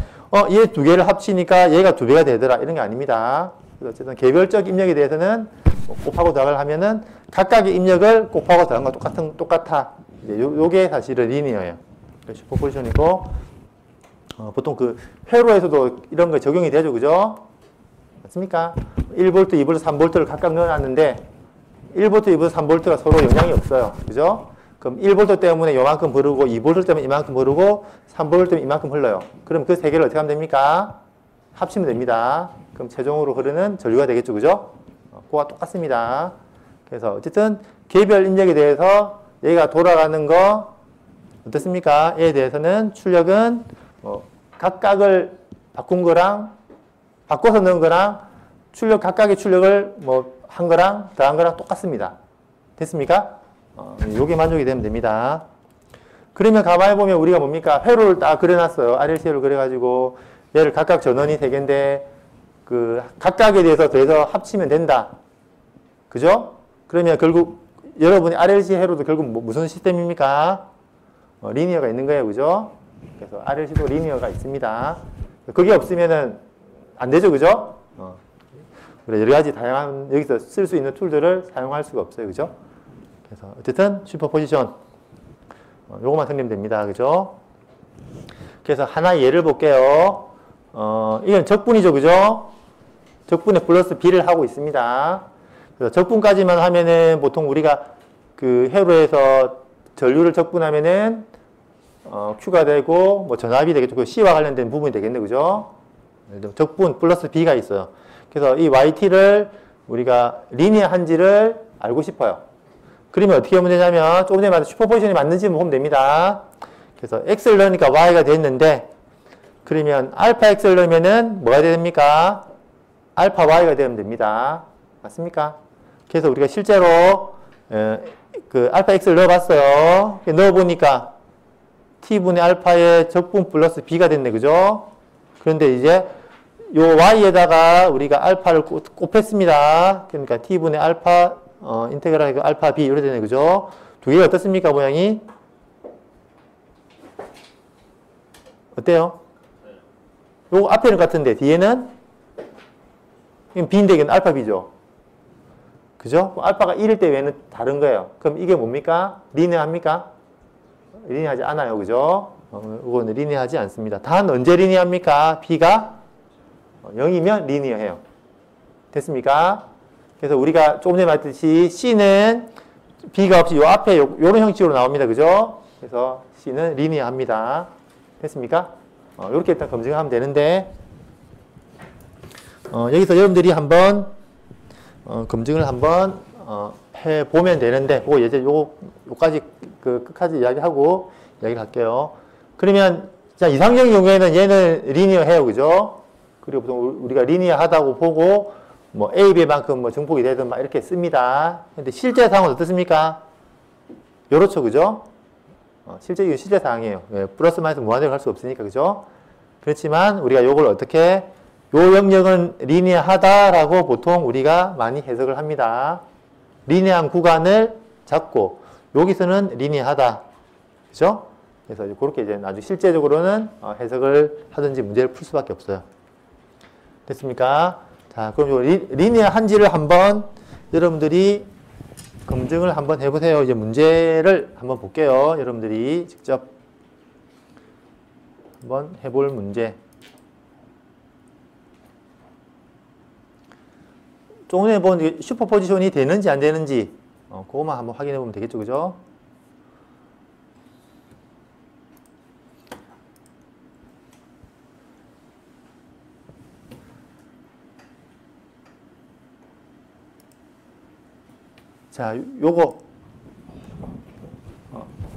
얘 두 개를 합치니까 얘가 두 배가 되더라 이런 게 아닙니다. 그래서 어쨌든 개별적 입력에 대해서는 곱하고 더하기를 하면은 각각의 입력을 곱하고 더한 거 똑같아. 요게 사실은 리니어예요. 슈퍼포지션이고 보통 그 회로에서도 이런 거 적용이 되죠, 그죠? 맞습니까? 1V, 2V, 3V를 각각 넣어놨는데 1V, 2V, 3V가 서로 영향이 없어요, 그죠? 그럼 1V 때문에 요만큼 흐르고 2V 때문에 이만큼 흐르고 3V 때문에 이만큼 흘러요. 그럼 그 세 개를 어떻게 하면 됩니까? 합치면 됩니다. 그럼 최종으로 흐르는 전류가 되겠죠, 그죠? 그거와 똑같습니다. 그래서 어쨌든 개별 입력에 대해서 얘가 돌아가는 거 어떻습니까? 얘에 대해서는 출력은 각각을 바꾼 거랑 바꿔서 넣은 거랑 각각의 출력을 한 거랑 더한 거랑 똑같습니다. 됐습니까? 요게 만족이 되면 됩니다. 그러면 가만히 보면 우리가 뭡니까? 회로를 딱 그려놨어요. RLC를 그려가지고 얘를 각각 전원이 3개인데 그 각각에 대해서 더해서 합치면 된다. 그죠? 그러면 결국 여러분이 RLC 회로도 결국 무슨 시스템입니까? 리니어가 있는 거예요. 그죠? 그래서 RLC도 리니어가 있습니다. 그게 없으면은 안 되죠, 그죠? 그래, 여러 가지 다양한 여기서 쓸 수 있는 툴들을 사용할 수가 없어요, 그죠? 그래서 어쨌든 슈퍼포지션 요것만 생기면 됩니다, 그죠? 그래서 하나 예를 볼게요. 이건 적분이죠, 그죠? 적분에 플러스 B를 하고 있습니다. 그래서 적분까지만 하면은 보통 우리가 그 회로에서 전류를 적분하면은 Q가 되고 뭐 전압이 되겠죠. 그 C와 관련된 부분이 되겠네, 그죠? 적분 플러스 B가 있어요. 그래서 이 YT를 우리가 리니어한지를 알고 싶어요. 그러면 어떻게 하면 되냐면 조금 전에 말한 슈퍼포지션이 맞는지 보면 됩니다. 그래서 X를 넣으니까 Y가 됐는데 그러면 알파 X를 넣으면은 뭐가 됩니까? 알파 Y가 되면 됩니다. 맞습니까? 그래서 우리가 실제로 그 알파 X를 넣어봤어요. 넣어보니까 T분의 알파의 적분 플러스 B가 됐네, 그죠? 그런데 이제 요 Y에다가 우리가 알파를 곱했습니다. 그러니까 T분의 알파, 인테그랄 알파 B 이렇게 되네, 그죠? 두 개가 어떻습니까, 모양이? 어때요? 요거 앞에는 같은데, 뒤에는? 이건 B인데, 이건 알파 B죠? 그죠? 알파가 1일 때 외에는 다른 거예요. 그럼 이게 뭡니까? 리니어합니까? 리니어하지 않아요, 그죠? 이거는 리니어하지 않습니다. 단 언제 리니어합니까? B가 0이면 리니어해요. 됐습니까? 그래서 우리가 조금 전에 말했듯이 C는 B가 없이 요 앞에 요런 형식으로 나옵니다. 그죠? 그래서 C는 리니어합니다. 됐습니까? 요렇게 일단 검증하면 되는데 여기서 여러분들이 한번 검증을 한번 해보면 되는데 그거 이제 요까지 그 끝까지 이야기하고 이야기를 할게요. 그러면 자, 이상적인 경우에는 얘는 리니어해요. 그죠? 그리고 보통 우리가 리니어하다고 보고 뭐 A, B만큼 뭐 증폭이 되든 막 이렇게 씁니다. 근데 실제 상황은 어떻습니까? 요렇죠. 그죠? 실제 상황이에요. 예, 플러스 마이너스 무한대로 할 수 없으니까. 그죠? 그렇지만 우리가 요걸 어떻게 요 영역은 리니어하다라고 보통 우리가 많이 해석을 합니다. 리니어한 구간을 잡고 여기서는 리니어하다. 그죠? 그래서 그렇게 이제 나중에 실제적으로는 해석을 하든지 문제를 풀 수밖에 없어요. 됐습니까? 자, 그럼 요 리니어한지를 한번 여러분들이 검증을 한번 해보세요. 이제 문제를 한번 볼게요. 여러분들이 직접 한번 해볼 문제. 조금 전에 본 슈퍼포지션이 되는지 안 되는지 그것만 한번 확인해 보면 되겠죠. 그죠? 자, 요거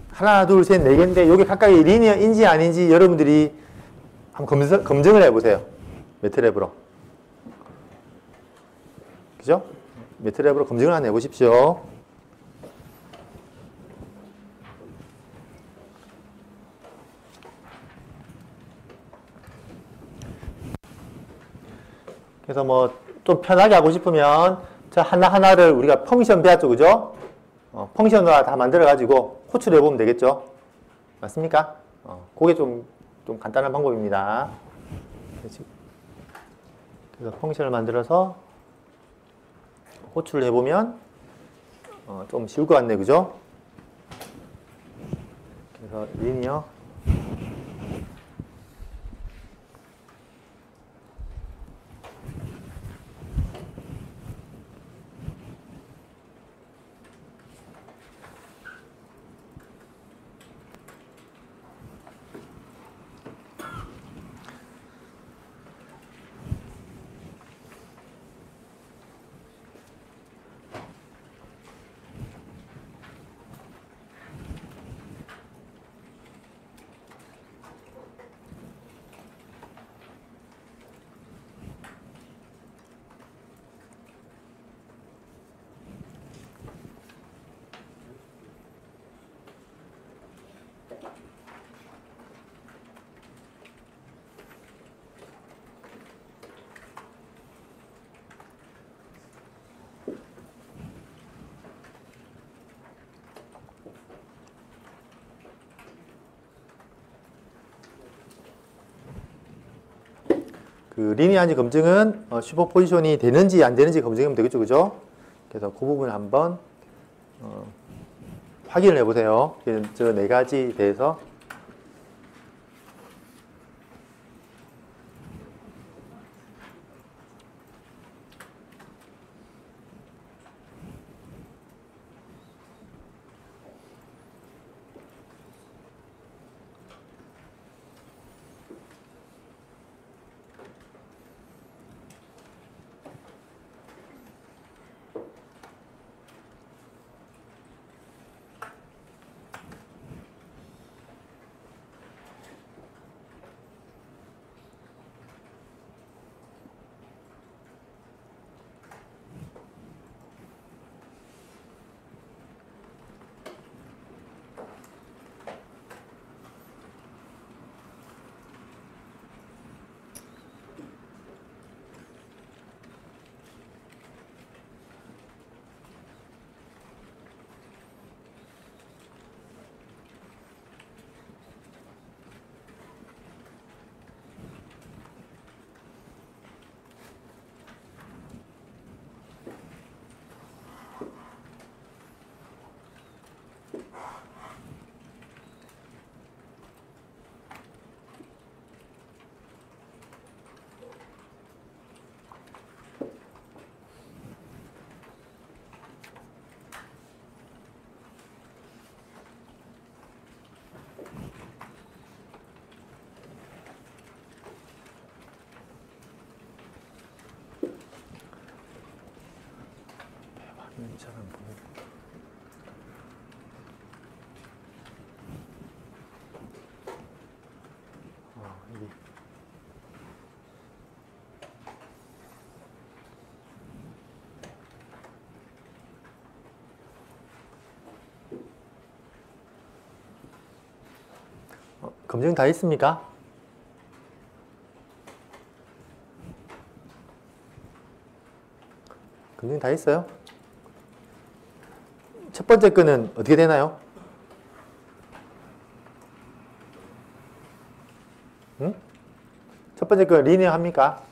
하나, 둘, 셋, 네 개인데 요게 각각 리니어인지 아닌지 여러분들이 한번 검증을 해보세요. 매트랩으로. 그죠? 매트랩으로 검증을 한번 해보십시오. 그래서 뭐 좀 편하게 하고 싶으면 자, 하나하나를 우리가 펑션 배웠죠, 그죠? 펑션화 다 만들어가지고 호출해 보면 되겠죠? 맞습니까? 그게 좀 간단한 방법입니다. 그래서 펑션을 만들어서 호출을 해보면 좀 쉬울 것 같네, 그죠? 그래서 리니어 그 리니어한지 검증은 슈퍼포지션이 되는지 안 되는지 검증하면 되겠죠, 그죠? 그래서 그 부분을 한번 확인을 해보세요. 저 네 가지 대해서. 잘안 보여. 여기. 검증 다 했습니까? 검증 다 했어요? 첫 번째 거는 어떻게 되나요? 응? 첫 번째 거 리니어 합니까?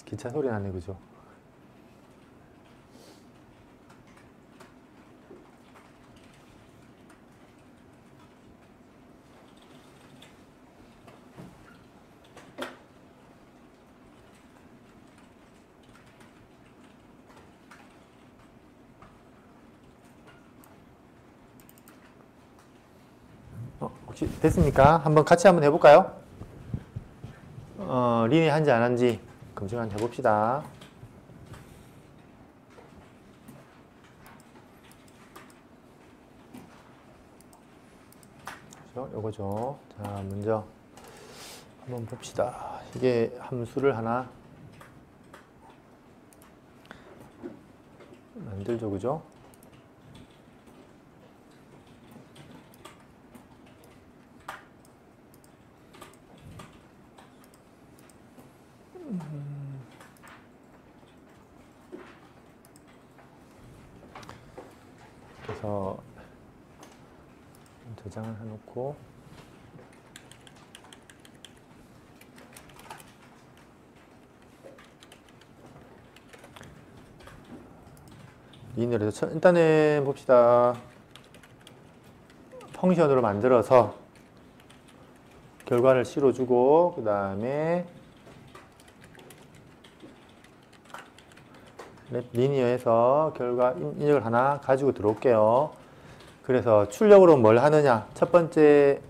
기차 소리 나네, 그죠? 혹시 됐습니까? 한번 같이 한번 해볼까요? 리니어 한지 안 한지 검증 한번 해봅시다. 그죠? 요거죠. 자, 먼저 한번 봅시다. 이게 함수를 하나 만들죠, 그죠? 그래서 저장을 해놓고 리니어로 해서 일단은 봅시다. 펑션으로 만들어서 결과를 실어주고 그 다음에 리니어에서 결과 입력을 하나 가지고 들어올게요. 그래서 출력으로 뭘 하느냐? 첫 번째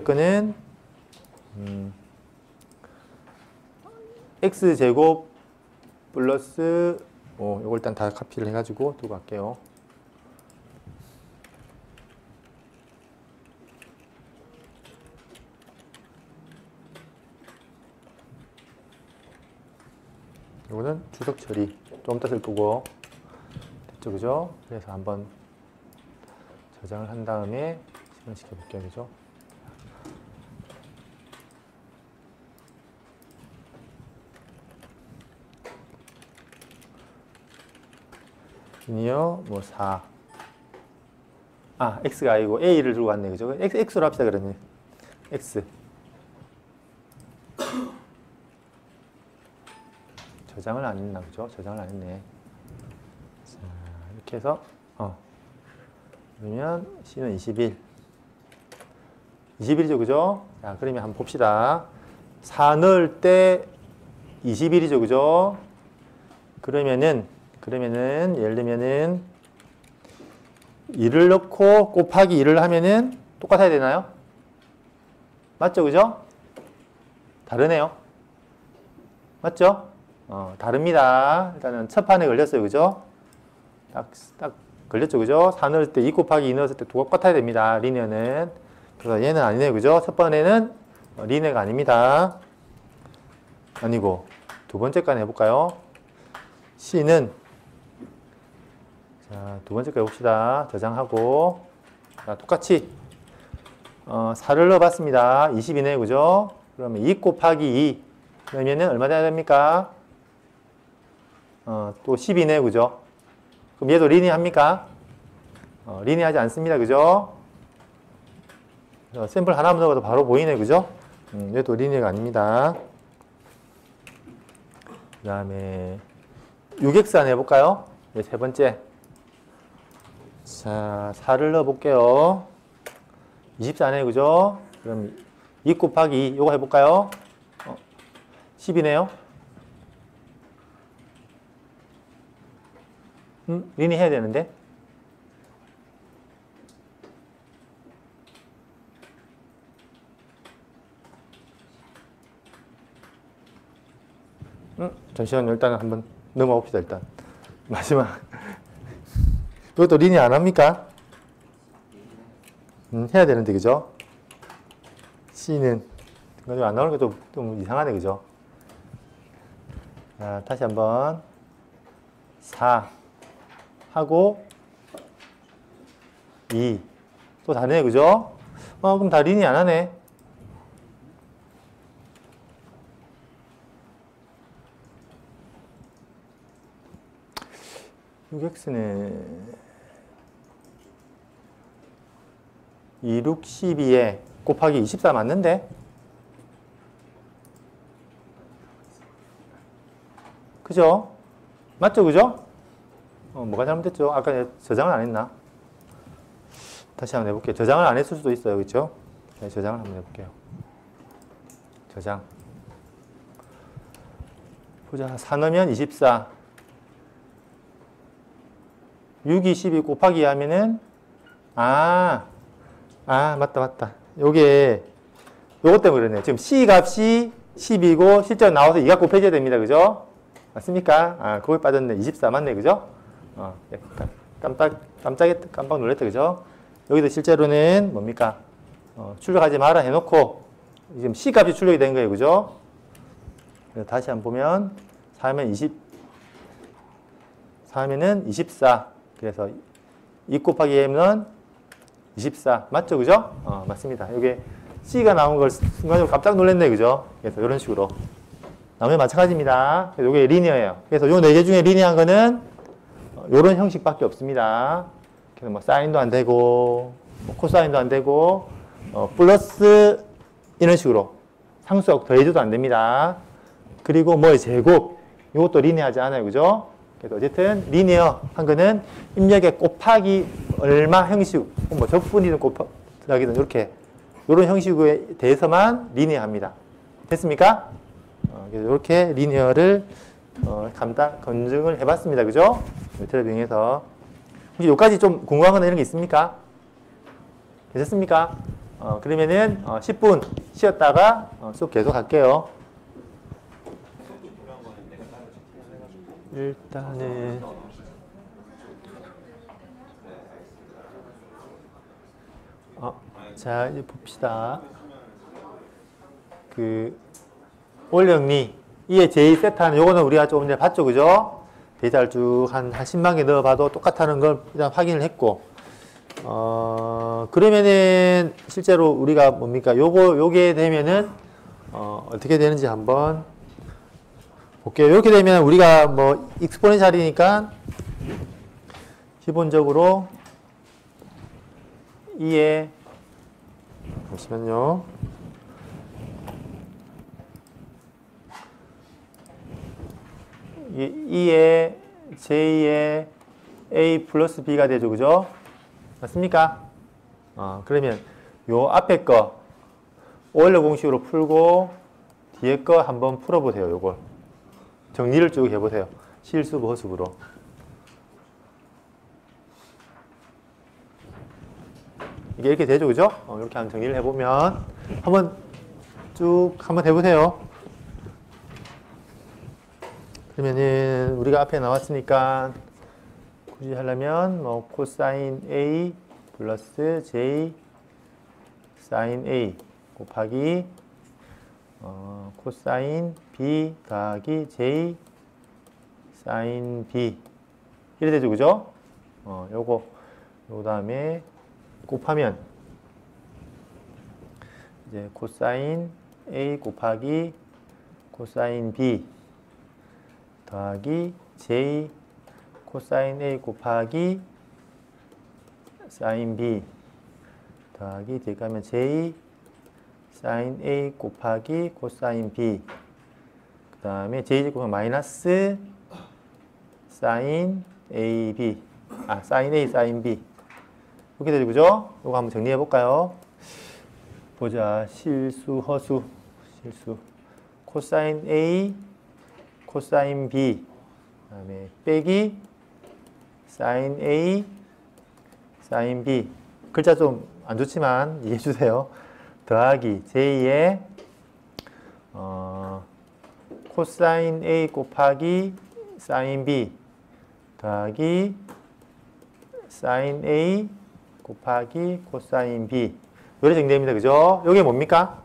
거는 x제곱 플러스 요거 일단 다 카피를 해가지고 두고 갈게요. 요거는 주석 처리 좀 이따 쓸 거고 됐죠, 그죠? 그래서 한번 저장을 한 다음에 실행시켜 볼게요, 그죠? 리니어 뭐 4. x가 아니고 a를 들고 왔네, 그죠? x로 합시다, 그러면. x. 저장을 안 했나, 그죠? 저장을 안 했네. 자, 이렇게 해서, 그러면 C는 21. 21이죠, 그죠? 자, 그러면 한번 봅시다. 4 넣을 때 21이죠, 그죠? 그러면은, 예를 들면은, 2를 넣고 곱하기 2를 하면은 똑같아야 되나요? 맞죠, 그죠? 다르네요. 맞죠? 다릅니다. 일단은 첫 판에 걸렸어요. 그죠? 딱 걸렸죠. 그죠? 4 넣을 때 2 곱하기 2 넣었을 때 똑같아야 됩니다. 리니어는. 그래서 얘는 아니네요. 그죠? 첫 번에는 리니어가 아닙니다. 아니고, 두 번째 거 해볼까요? C는, 자, 두 번째 거 해봅시다. 저장하고, 자, 똑같이, 4를 넣어봤습니다. 20이네요. 그죠? 그러면 2 곱하기 2. 그러면은 얼마 돼야 됩니까? 또 10이네, 그죠? 그럼 얘도 리니어합니까? 리니어하지 않습니다, 그죠? 샘플 하나만 넣어도 바로 보이네, 그죠? 얘도 리니어가 아닙니다. 그 다음에 6x 하나 해볼까요? 네, 세 번째. 자, 4를 넣어볼게요. 24네, 그죠? 그럼 2 곱하기 2, 요거 해볼까요? 10이네요. 리니 해야 되는데. 잠시만요. 일단 한번 넘어가 봅시다. 일단 마지막. 이것도 리니 안 합니까? 해야 되는데, 그죠? C는 안 나오는 게 좀 이상하네, 그죠? 자, 다시 한번 4 하고 2 또 다르네, 그죠? 그럼 다 리니 안 하네. x는 2, 6, 12에 곱하기 24 맞는데? 그죠? 맞죠, 그죠? 뭐가 잘못됐죠? 아까 저장을 안 했나? 다시 한번 해볼게요. 저장을 안 했을 수도 있어요, 그죠? 네, 저장을 한번 해볼게요. 저장. 보자. 4 넣으면 24. 6이 12 곱하기 하면은, 맞다. 요것 때문에 그러네. 지금 C 값이 10이고, 실제로 나와서 2가 곱해져야 됩니다. 그죠? 맞습니까? 거기 빠졌네. 24 맞네. 그죠? 깜빡 놀랐다. 그죠? 여기도 실제로는 뭡니까? 출력하지 마라 해놓고, 지금 C 값이 출력이 된 거예요. 그죠? 다시 한번 보면, 4하면은 24. 그래서 2 곱하기 M은 24. 맞죠? 그죠? 맞습니다. 이게 C가 나온 걸 순간적으로 깜짝 놀랐네. 그죠? 그래서 이런 식으로. 나머지 마찬가지입니다. 그래서 이게 리니어예요. 그래서 요 4개 중에 리니어한 거는 요런 형식밖에 없습니다. 그래서 뭐 사인도 안 되고, 뭐 코사인도 안 되고, 플러스 이런 식으로 상수하고 더해줘도 안 됩니다. 그리고 뭐의 제곱, 이것도 리니어하지 않아요. 그죠? 그래서 어쨌든 리니어한 거는 입력의 곱하기 얼마 형식, 뭐 적분이든 곱하기든 이렇게 이런 형식에 대해서만 리니어합니다. 됐습니까? 그래서 이렇게 리니어를 검증을 해봤습니다. 그죠? 메트를 이용해서. 혹시 여기까지 좀 궁금한 거나 이런 게 있습니까? 되셨습니까? 그러면은 10분 쉬었다가 수업 계속 할게요. 일단은 자 이제 봅시다. 그 원령리 이에 제2 세트하는 요거는 우리가 조금 전에 봤죠, 그죠? 데이터를 쭉 한 10만 개 넣어봐도 똑같다는 걸 일단 확인을 했고, 그러면은 실제로 우리가 뭡니까? 요게 되면은 어떻게 되는지 한번 볼게요. 이렇게 되면 우리가 뭐 익스포넨셜이니까 기본적으로 2에 잠시만요. 2에 J에 A 플러스 B가 되죠. 그죠? 맞습니까? 그러면 요 앞에 거 오일러 공식으로 풀고 뒤에 거 한번 풀어보세요. 요걸 정리를 쭉 해보세요. 실수 보습으로. 이게 이렇게 되죠. 그죠? 이렇게 한번 정리를 해보면 한번 쭉 한번 해보세요. 그러면은 우리가 앞에 나왔으니까 굳이 하려면 뭐 코사인 A 플러스 J 사인 A 곱하기 코사인 B 더하기 J 사인 B 이래 되죠. 그죠? 요거 요 다음에 곱하면 이제 코사인 A 곱하기 코사인 B 더하기 J 코사인 A 곱하기 사인 B 더하기 뒤에 가면 J 사인 A 곱하기 코사인 B 그 다음에 J 곱하기 마이너스 사인 AB 사인 A 사인 B 이렇게 되죠. 그죠? 이거 한번 정리해 볼까요? 보자. 실수 허수 실수 코사인 A 코사인 B 그 다음에 빼기 사인 A 사인 B 글자 좀 안 좋지만 이해해 주세요. 더하기 J의 코사인 A 곱하기 사인 B 더하기 사인 A 곱하기 코사인 B 요래 정리됩니다. 그죠? 요게 뭡니까?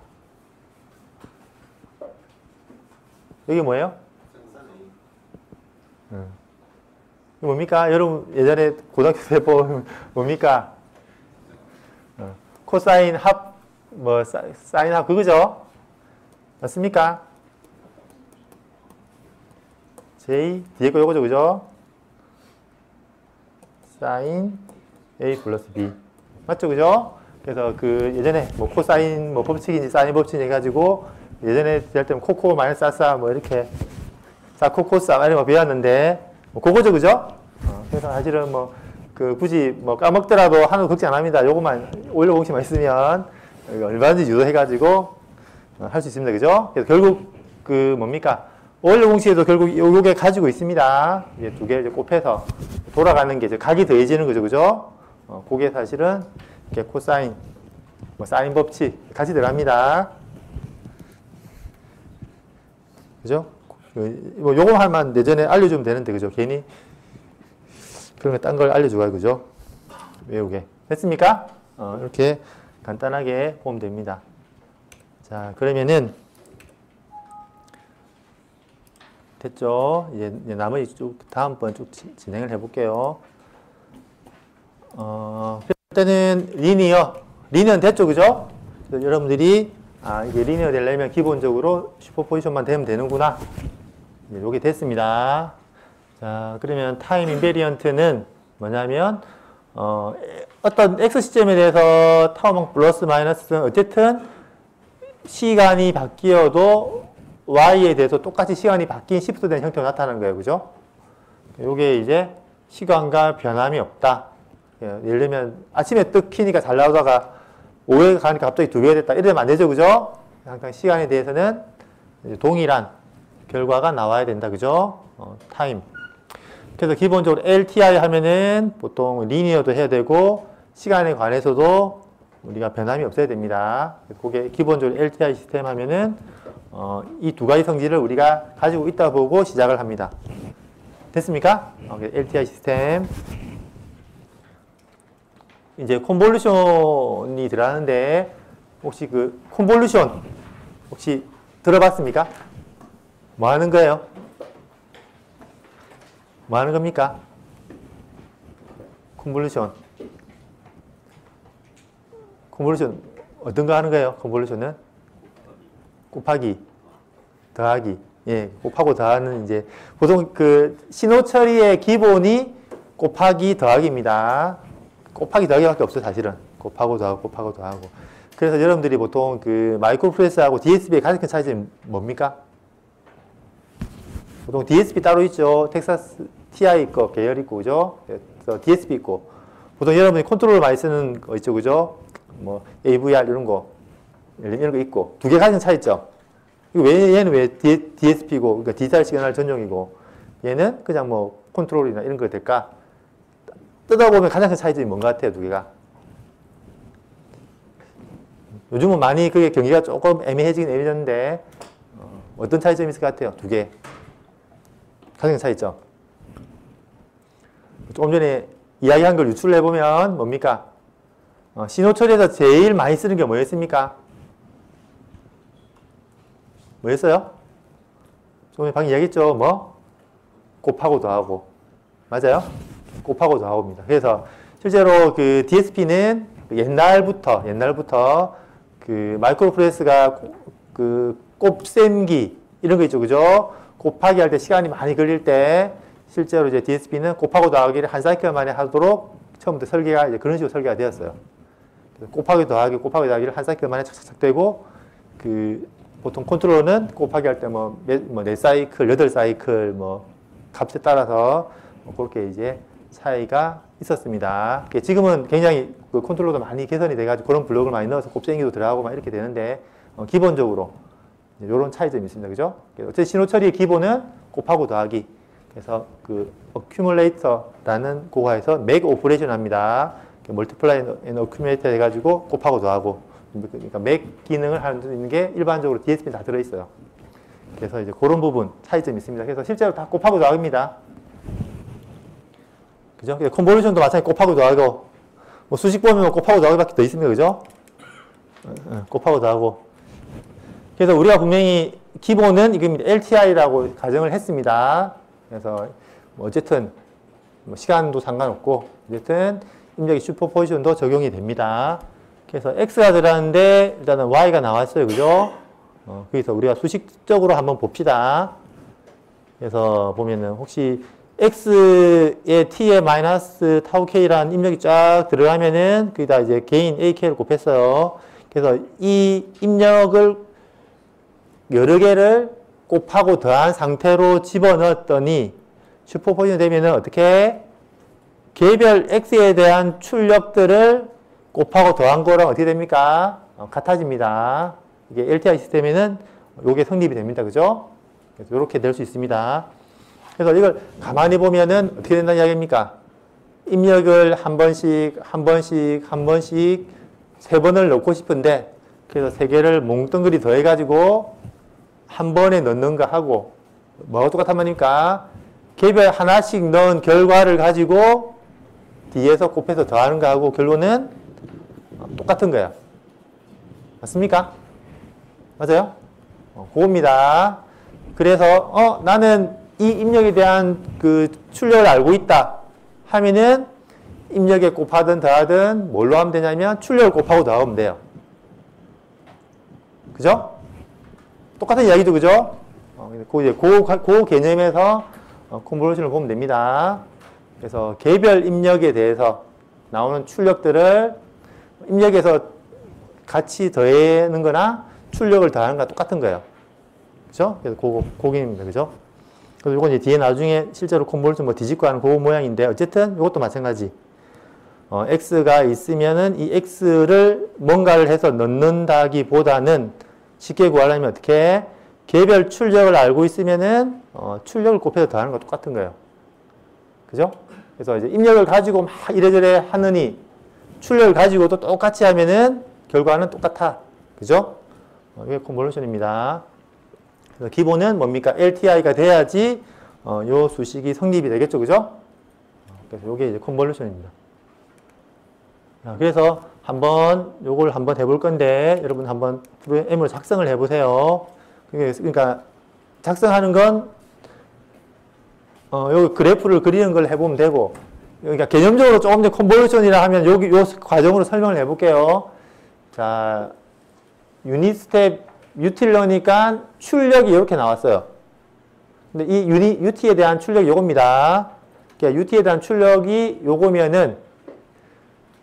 여기 뭐예요? 이거 뭡니까? 여러분 예전에 고등학교 때 보면 뭡니까? 코사인 합, 뭐 사인 합 그거죠? 맞습니까? J 뒤에 거 요거죠, 그죠? 사인 A 플러스 B 맞죠, 그죠? 그래서 그 예전에 뭐 코사인 뭐 법칙인지 사인 법칙인지 해가지고 예전에 될 때는 코코 마이너스 사사 뭐 이렇게 사코코사 이런 거 배웠는데 뭐 그거죠, 그죠? 그래서 사실은 뭐 그 굳이 뭐 까먹더라도 하나도 걱정 안 합니다. 요것만 오일러 공식만 있으면 얼마든지 유도해가지고 할 수 있습니다, 그죠? 그래서 결국 그 뭡니까? 오일러 공식에도 결국 요게 가지고 있습니다. 이게 두 개를 곱해서 돌아가는 게 이제 각이 더해지는 거죠, 그죠? 그게 사실은 이렇게 코사인, 뭐 사인 법칙 같이 들어갑니다. 그죠? 뭐 요거 할만 내전에 알려주면 되는데, 그죠? 괜히 그런 거 딴 걸 알려주고, 그죠? 외우게. 됐습니까? 이렇게 간단하게 보면 됩니다. 자, 그러면은 됐죠? 이제 나머지 쭉 다음번 쭉 진행을 해볼게요. 일단은 리니어는 됐죠, 그죠? 여러분들이 이게 리니어 되려면 기본적으로 슈퍼포지션만 되면 되는구나. 요게 됐습니다. 자, 자, 그러면 타임 인베리언트는 뭐냐면 어떤 x 시점에 대해서 타우망 플러스 마이너스 어쨌든 시간이 바뀌어도 y에 대해서 똑같이 시간이 바뀐 시프트된 형태로 나타나는 거예요. 그죠? 요게 이제 시간과 변함이 없다. 예를 들면 아침에 떡 키니까 잘 나오다가 오후에 가니까 갑자기 2배가 됐다. 이러면 안 되죠. 그죠? 항상 시간에 대해서는 동일한 결과가 나와야 된다. 그죠? 타임. 그래서 기본적으로 LTI 하면은 보통 리니어도 해야 되고 시간에 관해서도 우리가 변함이 없어야 됩니다. 그게 기본적으로 LTI 시스템 하면은 이 두 가지 성질을 우리가 가지고 있다 보고 시작을 합니다. 됐습니까? LTI 시스템. 이제 콘볼루션이 들어가는데 혹시 그 콘볼루션 혹시 들어봤습니까? 뭐 하는 거예요? 뭐 하는 겁니까? 콘볼루션. 콘볼루션 어떤 거 하는 거예요? 콘볼루션은? 곱하기, 더하기. 예, 곱하고 더하는 이제 보통 그 신호 처리의 기본이 곱하기 더하기입니다. 곱하기 더하기밖에 없어요, 사실은. 곱하고 더하고 곱하고 더하고. 그래서 여러분들이 보통 그 마이크로프레스하고 DSP의 가장 큰 차이점이 뭡니까? 보통 DSP 따로 있죠. 텍사스 TI 있고 계열 있고 그죠? 그래서 DSP 있고 보통 여러분이 컨트롤러 많이 쓰는 거 있죠, 그죠? 뭐 AVR 이런 거 이런 거 있고 두 개 가진 차이 있죠. 얘는 왜 DSP고 그러니까 디지털 시그널 전용이고 얘는 그냥 뭐 컨트롤이나 이런 거 될까? 뜯어보면 가장 큰 차이점이 뭔 것 같아요, 두 개가? 요즘은 많이 그게 경기가 조금 애매해지긴 애매해졌는데 어떤 차이점이 있을 것 같아요, 두 개? 가장 큰 차이점. 조금 전에 이야기한 걸 유출을 해보면 뭡니까? 신호 처리에서 제일 많이 쓰는 게 뭐였습니까? 뭐였어요? 조금 전에 방금 이야기했죠? 뭐? 곱하고 더하고. 맞아요? 곱하고 더하고입니다. 그래서 실제로 그 DSP는 옛날부터 그 마이크로프레스가 그 곱셈기 이런 거 있죠. 그죠? 곱하기 할 때 시간이 많이 걸릴 때 실제로 이제 DSP는 곱하고 더하기를 한 사이클 만에 하도록 처음부터 설계가 이제 그런 식으로 설계가 되었어요. 곱하기 더하기를 한 사이클 만에 착착착 되고 그 보통 컨트롤러는 곱하기 할 때 뭐 4사이클, 8사이클 뭐 값에 따라서 그렇게 이제 차이가 있었습니다. 지금은 굉장히 그 컨트롤러도 많이 개선이 돼가지고 그런 블록을 많이 넣어서 곱셈기도 들어가고 막 이렇게 되는데 기본적으로 이런 차이점이 있습니다. 그죠? 어쨌든 신호 처리의 기본은 곱하고 더하기. 그래서 그 accumulator라는 고가에서 make operation 합니다. multiply and accumulate 해가지고 곱하고 더하고. 그러니까 make 기능을 할 수 있는 게 일반적으로 DSP에 다 들어있어요. 그래서 이제 그런 부분 차이점이 있습니다. 그래서 실제로 다 곱하고 더하기입니다. 그죠? 컨볼루션도 마찬가지 곱하고 더하고. 뭐 수식 보면 곱하고 더하기밖에 더 있습니다. 그죠? 곱하고 더하고. 그래서 우리가 분명히 기본은 이겁니다. LTI라고 가정을 했습니다. 그래서 뭐 어쨌든 뭐 시간도 상관없고 어쨌든 입력의 슈퍼포지션도 적용이 됩니다. 그래서 X가 들어갔는데 일단은 Y가 나왔어요. 그죠? 그래서 우리가 수식적으로 한번 봅시다. 그래서 보면은 혹시 X의 T에 마이너스 타우 K라는 입력이 쫙 들어가면은 거기다 이제 개인 AK를 곱했어요. 그래서 이 입력을 여러 개를 곱하고 더한 상태로 집어넣었더니 슈퍼포지션 되면은 어떻게 개별 X에 대한 출력들을 곱하고 더한 거랑 어떻게 됩니까? 같아집니다. 이게 LTI 시스템에는 이게 성립이 됩니다. 그죠? 그래서 이렇게 될 수 있습니다. 그래서 이걸 가만히 보면은 어떻게 된다는 이야기입니까? 입력을 한 번씩 3번을 넣고 싶은데 그래서 3개를 몽덩그리 더해가지고 한 번에 넣는 거 하고 뭐가 똑같단 말입니까? 개별 하나씩 넣은 결과를 가지고 뒤에서 곱해서 더하는 거 하고 결론은 똑같은 거야. 맞습니까? 맞아요? 그겁니다. 그래서 나는 이 입력에 대한 그 출력을 알고 있다 하면은 입력에 곱하든 더하든 뭘로 하면 되냐면 출력을 곱하고 더하면 돼요. 그죠? 똑같은 이야기죠, 그죠? 그 개념에서 컨볼루션을 보면 됩니다. 그래서 개별 입력에 대해서 나오는 출력들을 입력에서 같이 더하는 거나 출력을 더하는 거랑 똑같은 거예요. 그죠? 그래서 그거입니다. 그죠? 그래서 이건 이제 뒤에 나중에 실제로 컨볼루션 뭐 뒤집고 하는 그 모양인데 어쨌든 이것도 마찬가지. x가 있으면은 이 x를 뭔가를 해서 넣는다기보다는 쉽게 구하려면 어떻게 개별 출력을 알고 있으면은 출력을 곱해서 더하는 거 똑같은 거예요. 그죠? 그래서 이제 입력을 가지고 막 이래저래 하느니 출력을 가지고도 똑같이 하면은 결과는 똑같아. 그죠? 이게 컨볼루션입니다. 그래서 기본은 뭡니까? LTI가 돼야지 요 수식이 성립이 되겠죠. 그죠? 그래서 요게 이제 컨볼루션입니다. 그래서 요걸 한번 해볼 건데 여러분 한번 프로그램을 작성을 해보세요. 그러니까 작성하는 건 요 그래프를 그리는 걸 해보면 되고, 그러니까 개념적으로 조금 더 컨볼루션이라 하면 요 과정으로 설명을 해볼게요. 자, 유닛 스텝 유틸러니까 출력이 이렇게 나왔어요. 근데 이 UT에 대한 출력이 요겁니다. 그러니까 UT에 대한 출력이 요거면은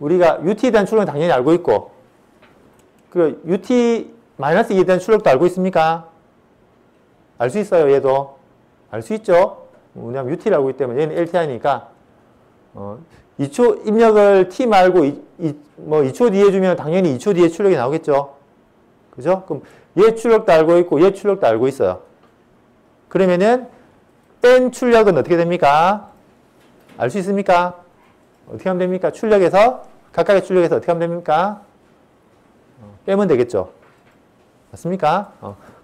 우리가 UT에 대한 출력은 당연히 알고 있고, 그 UT-2에 대한 출력도 알고 있습니까? 알 수 있어요, 얘도. 알 수 있죠? 왜냐면 UT를 알고 있기 때문에 얘는 LTI니까 2초 입력을 T 말고 2초 뒤에 주면 당연히 2초 뒤에 출력이 나오겠죠. 그죠? 그럼 얘 출력도 알고 있고 얘 출력도 알고 있어요. 그러면은 뺀 출력은 어떻게 됩니까? 알 수 있습니까? 어떻게 하면 됩니까? 각각의 출력에서 어떻게 하면 됩니까? 빼면 되겠죠. 맞습니까?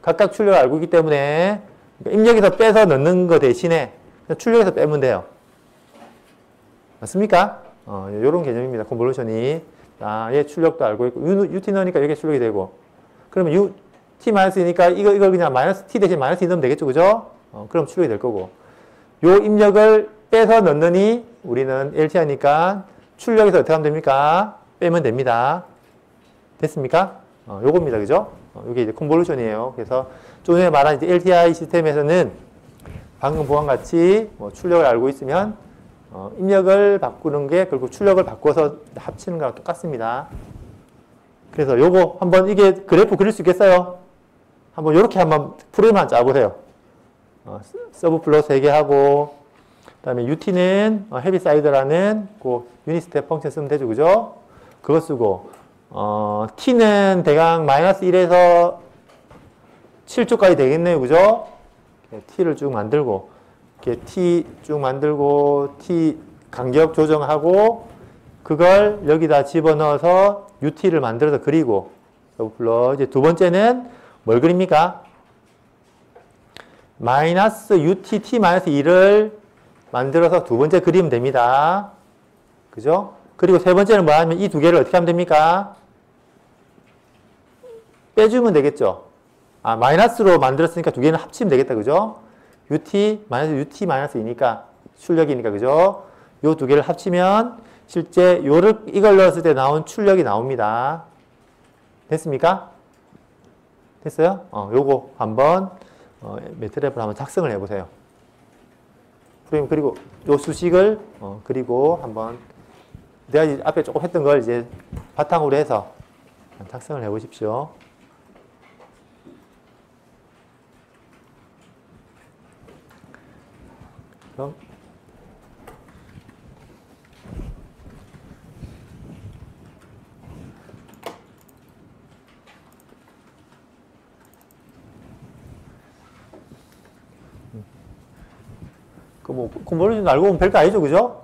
각각 출력을 알고 있기 때문에 입력에서 빼서 넣는 거 대신에 출력에서 빼면 돼요. 맞습니까? 요런 개념입니다. 컨볼루션이. 얘 출력도 알고 있고, UT 넣으니까 여기 출력이 되고, 그러면 UT-2니까 이걸 그냥 T 대신 -2 넣으면 되겠죠. 그죠? 그럼 출력이 될 거고. 요 입력을 빼서 넣느니 우리는 LTI니까 출력에서 어떻게 하면 됩니까? 빼면 됩니다. 됐습니까? 요겁니다. 그죠? 요게 이제 컨볼루션이에요. 그래서 좀 전에 말한 이제 LTI 시스템에서는 방금 보한 같이 출력을 알고 있으면 입력을 바꾸는 게 결국 출력을 바꿔서 합치는 거랑 똑같습니다. 그래서 요거 한번 이게 그래프 그릴 수 있겠어요? 한번 요렇게 한번 프로그램 한번 짜보세요. 서브 플롯 3개 하고, 그 다음에 UT는 헤비사이드라는 그 유닛 스텝 펑션 쓰면 되죠. 그죠? 그거 쓰고, T는 대강 -1에서 7초까지 되겠네요. 그죠? T를 쭉 만들고, 이렇게 T 쭉 만들고, T 간격 조정하고, 그걸 여기다 집어넣어서 UT를 만들어서 그리고, 이제 두 번째는 뭘 그립니까? -UT, T-2를 만들어서 두 번째 그리면 됩니다. 그죠? 그리고 세 번째는 뭐 하면 이 두 개를 어떻게 하면 됩니까? 빼주면 되겠죠? 마이너스로 만들었으니까 두 개는 합치면 되겠다. 그죠? UT-2니까, 출력이니까, 그죠? 요 두 개를 합치면 실제 이걸 넣었을 때 나온 출력이 나옵니다. 됐습니까? 됐어요? 요거 한번 매트랩을 한번 작성을 해보세요. 그리고 요 수식을 그리고 한번 내가 이제 앞에 조금 했던 걸 이제 바탕으로 해서 작성을 해보십시오. 그럼 컨볼루션 알고 보면 별거 아니죠. 그죠?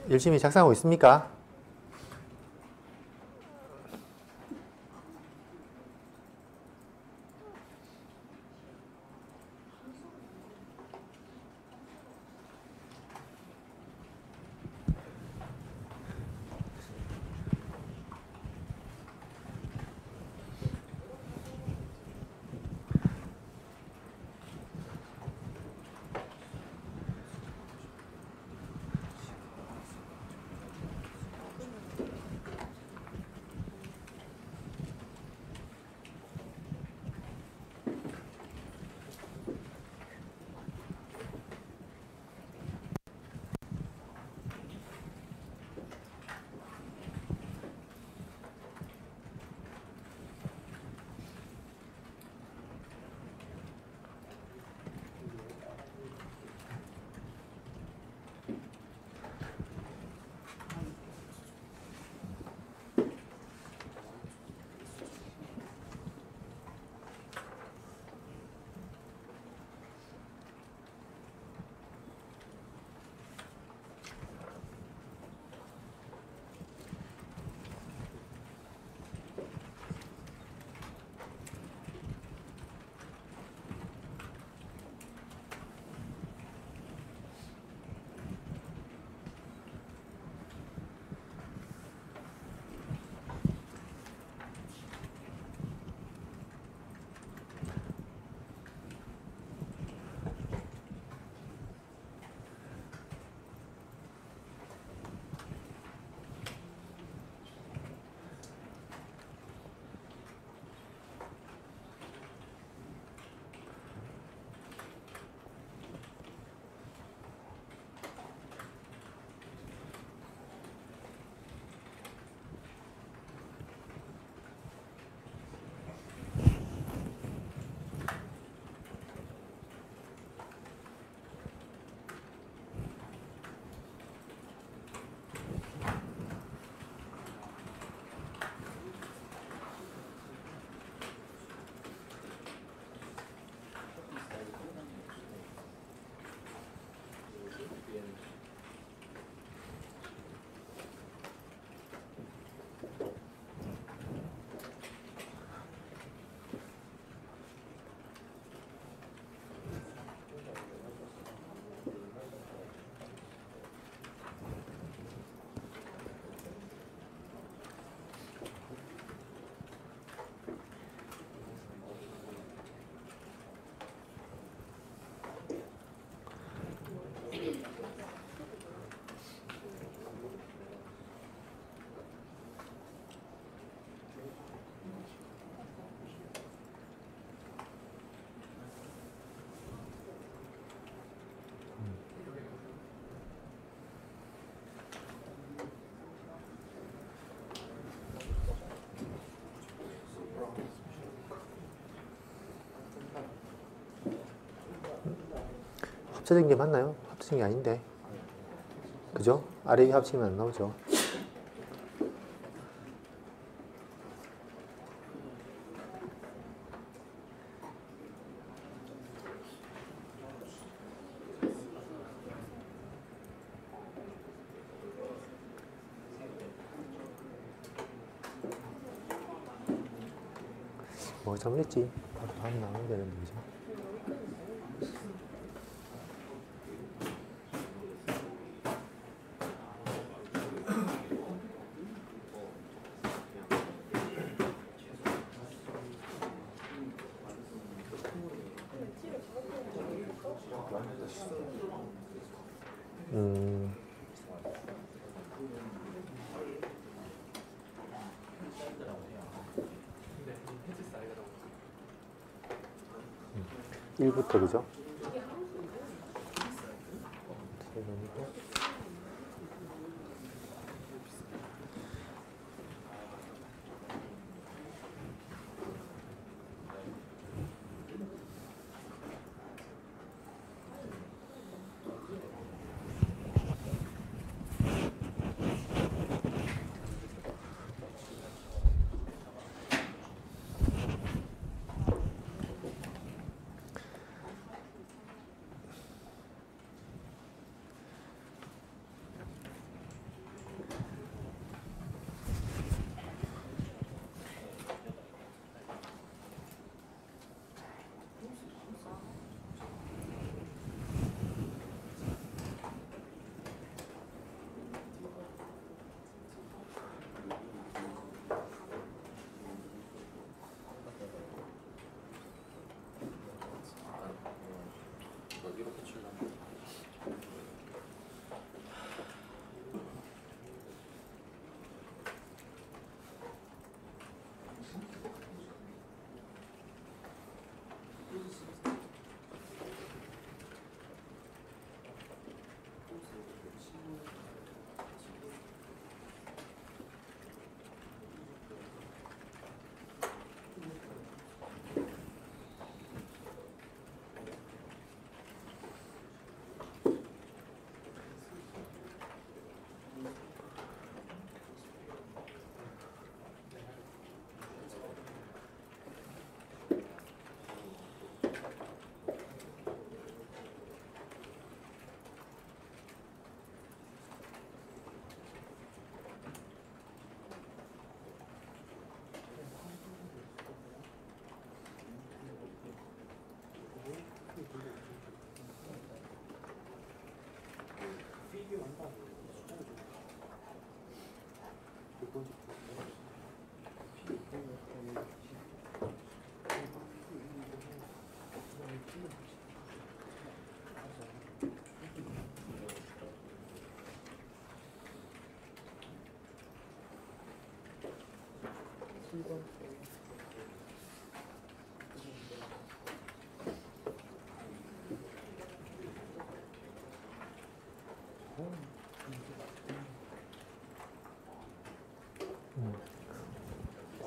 열심히 작성하고 있습니까? 합쳐진 게 맞나요? 합쳐진 게 아닌데. 그죠? 아래 위 합치면 안 나오죠. 뭐 잘못했지? 바로 다음 나오면 되는데, 그죠? 음. 1부터 그죠?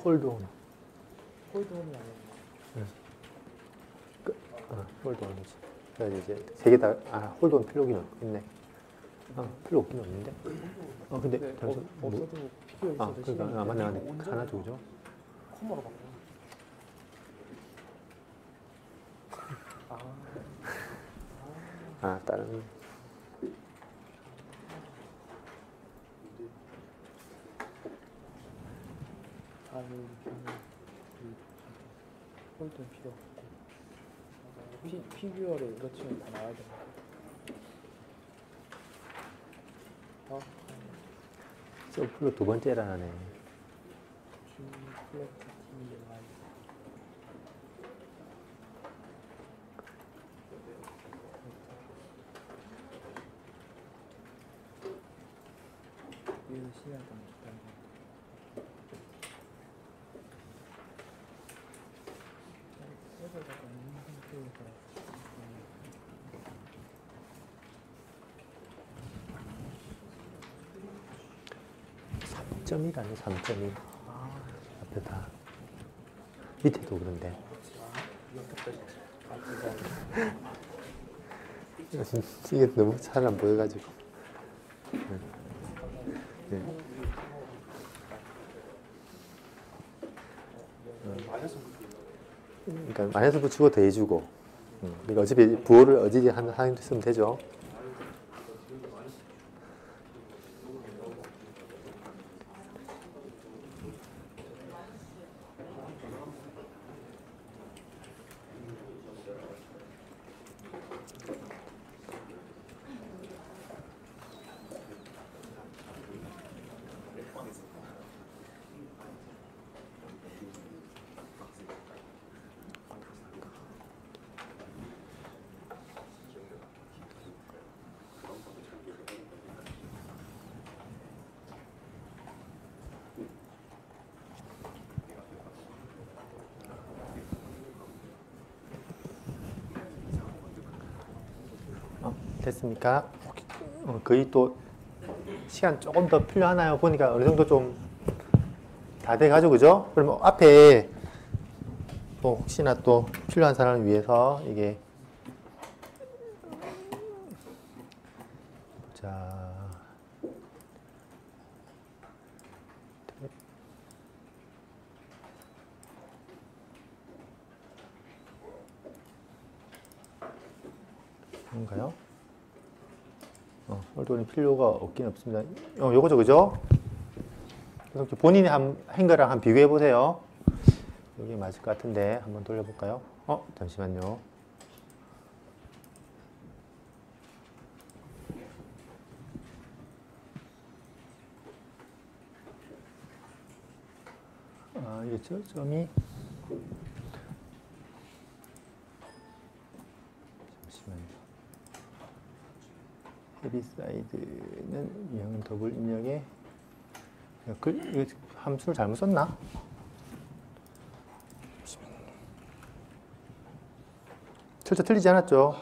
홀드온. 홀드온이 아니에요. 홀드온이지. 그래서 이제 세 개 다, 홀드온 필요긴 있네. 필요 없긴 없는데. 근데 네, 잠시만. 없어도 필요 있어도 그러니까, 맞네. 하나 주죠. 컴으로 바꿔. 다른. 홀드온 필요 없고. 피규어를 이거 치면 다 나와야 됩니다. 서플로 두 번째라네. 점이라네, 3점이. 앞에 다. 밑에도 그런데. 이게 너무 잘 안 보여가지고. 네. 그러니까 마이너스 붙이고 더해주고. 그러니까 어차피 부호를 어디에 하나 쓰면 되죠. 됐습니까? 거의 또 시간 조금 더 필요하나요? 보니까 어느 정도 좀 다 돼가지고, 그죠? 그럼 앞에 또 혹시나 또 필요한 사람을 위해서 이게 자 뭔가요? 홀드온이 필요가 없긴 없습니다. 요거죠, 그죠? 그래서 본인이 한 거랑 한 비교해 보세요. 여기 맞을 것 같은데 한번 돌려볼까요? 잠시만요. 이게 점이 잠시만요. 헤비사이드는 유형 더블 입력에 이거 함수를 잘못 썼나? 철자 틀리지 않았죠?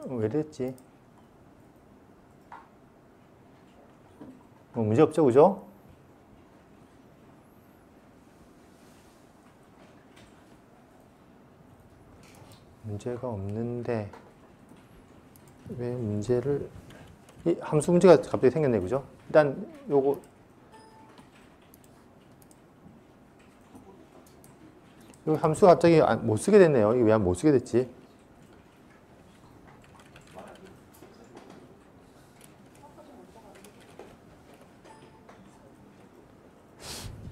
왜 이랬지? 문제 없죠, 그죠? 문제가 없는데 왜 문제를 이 함수 문제가 갑자기 생겼네, 그죠? 일단 요거 요 함수 갑자기 못 쓰게 됐네요. 이게 왜 못 쓰게 됐지?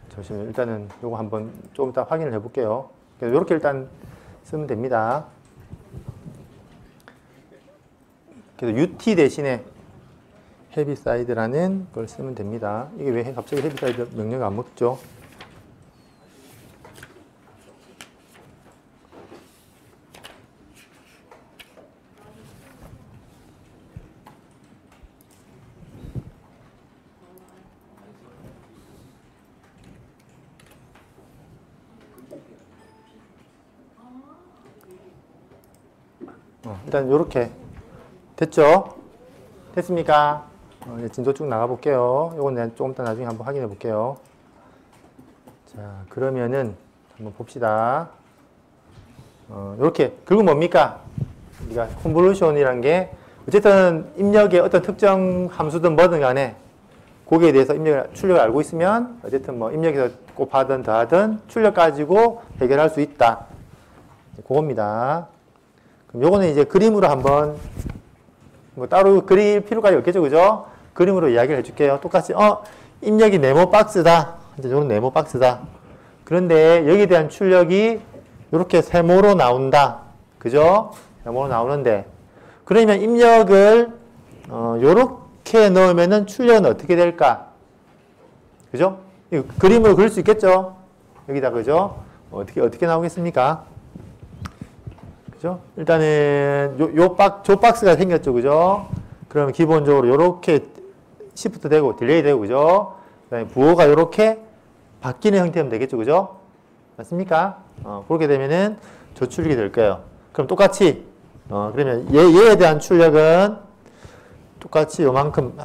잠시만요. 일단은 요거 한번 조금 이따 확인을 해 볼게요. 이렇게 일단 쓰면 됩니다. 그래서 UT 대신에 헤비사이드라는 걸 쓰면 됩니다. 이게 왜 갑자기 헤비사이드 명령을 안 먹죠? 일단 요렇게 됐죠? 됐습니까? 이제 진도 쭉 나가 볼게요. 요건 내가 조금 이따 나중에 한번 확인해 볼게요. 자, 그러면은 한번 봅시다. 요렇게 결국 뭡니까? 우리가 컨볼루션이란 게 어쨌든 입력의 어떤 특정 함수든 뭐든 간에 거기에 대해서 출력을 알고 있으면 어쨌든 뭐 입력에서 곱하든 더하든 출력 가지고 해결할 수 있다. 그겁니다. 그럼 요거는 이제 그림으로 한번 뭐 따로 그릴 필요까지 없겠죠, 그죠? 그림으로 이야기를 해줄게요. 똑같이 입력이 네모 박스다. 이제 요런 네모 박스다. 그런데 여기에 대한 출력이 이렇게 세모로 나온다. 그죠? 세모로 나오는데 그러면 입력을 요렇게 넣으면은 출력은 어떻게 될까? 그죠? 이거 그림으로 그릴 수 있겠죠? 여기다 그죠? 어떻게 나오겠습니까? 그죠? 일단은 조 박스가 생겼죠, 그죠? 그러면 기본적으로 요렇게 시프트 되고 딜레이 되고 그죠? 그다음에 부호가 요렇게 바뀌는 형태면 되겠죠, 그죠? 맞습니까? 그렇게 되면은 저출력이 될 거예요. 그럼 똑같이 그러면 얘에 대한 출력은 똑같이 요만큼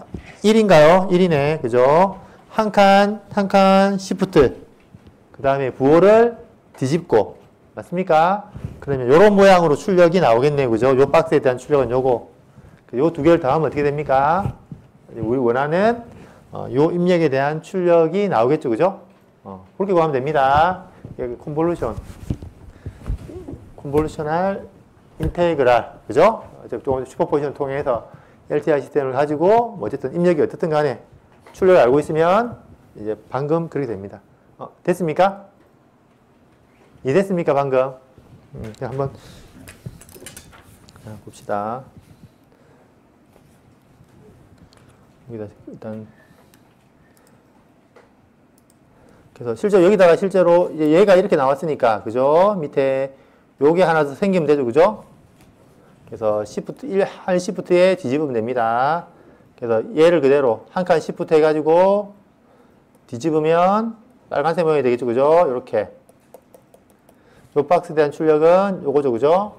1인가요? 1이네. 그죠? 한 칸 시프트. 그 다음에 부호를 뒤집고. 맞습니까? 그러면 요런 모양으로 출력이 나오겠네요. 그죠? 요 박스에 대한 출력은 요거. 요 두 개를 더하면 어떻게 됩니까? 우리 원하는 요 입력에 대한 출력이 나오겠죠. 그죠? 그렇게 구하면 됩니다. 여기 컨볼루셔널 인테그랄. 그죠? 조금 슈퍼포지션을 통해서 LTI 시스템을 가지고 뭐 어쨌든 입력이 어떻든 간에 출력을 알고 있으면 이제 방금 그렇게 됩니다. 됐습니까? 이해됐습니까? 방금? 그냥 한번 봅시다. 여기다 일단 그래서 여기다가 실제로 얘가 이렇게 나왔으니까 그죠? 밑에 요게 하나 더 생기면 되죠, 그죠? 그래서 한 시프트에 뒤집으면 됩니다. 그래서 얘를 그대로 한 칸 시프트 해가지고 뒤집으면 빨간색 모양이 되겠죠, 그죠? 이렇게. 요 박스에 대한 출력은 요거죠, 그죠?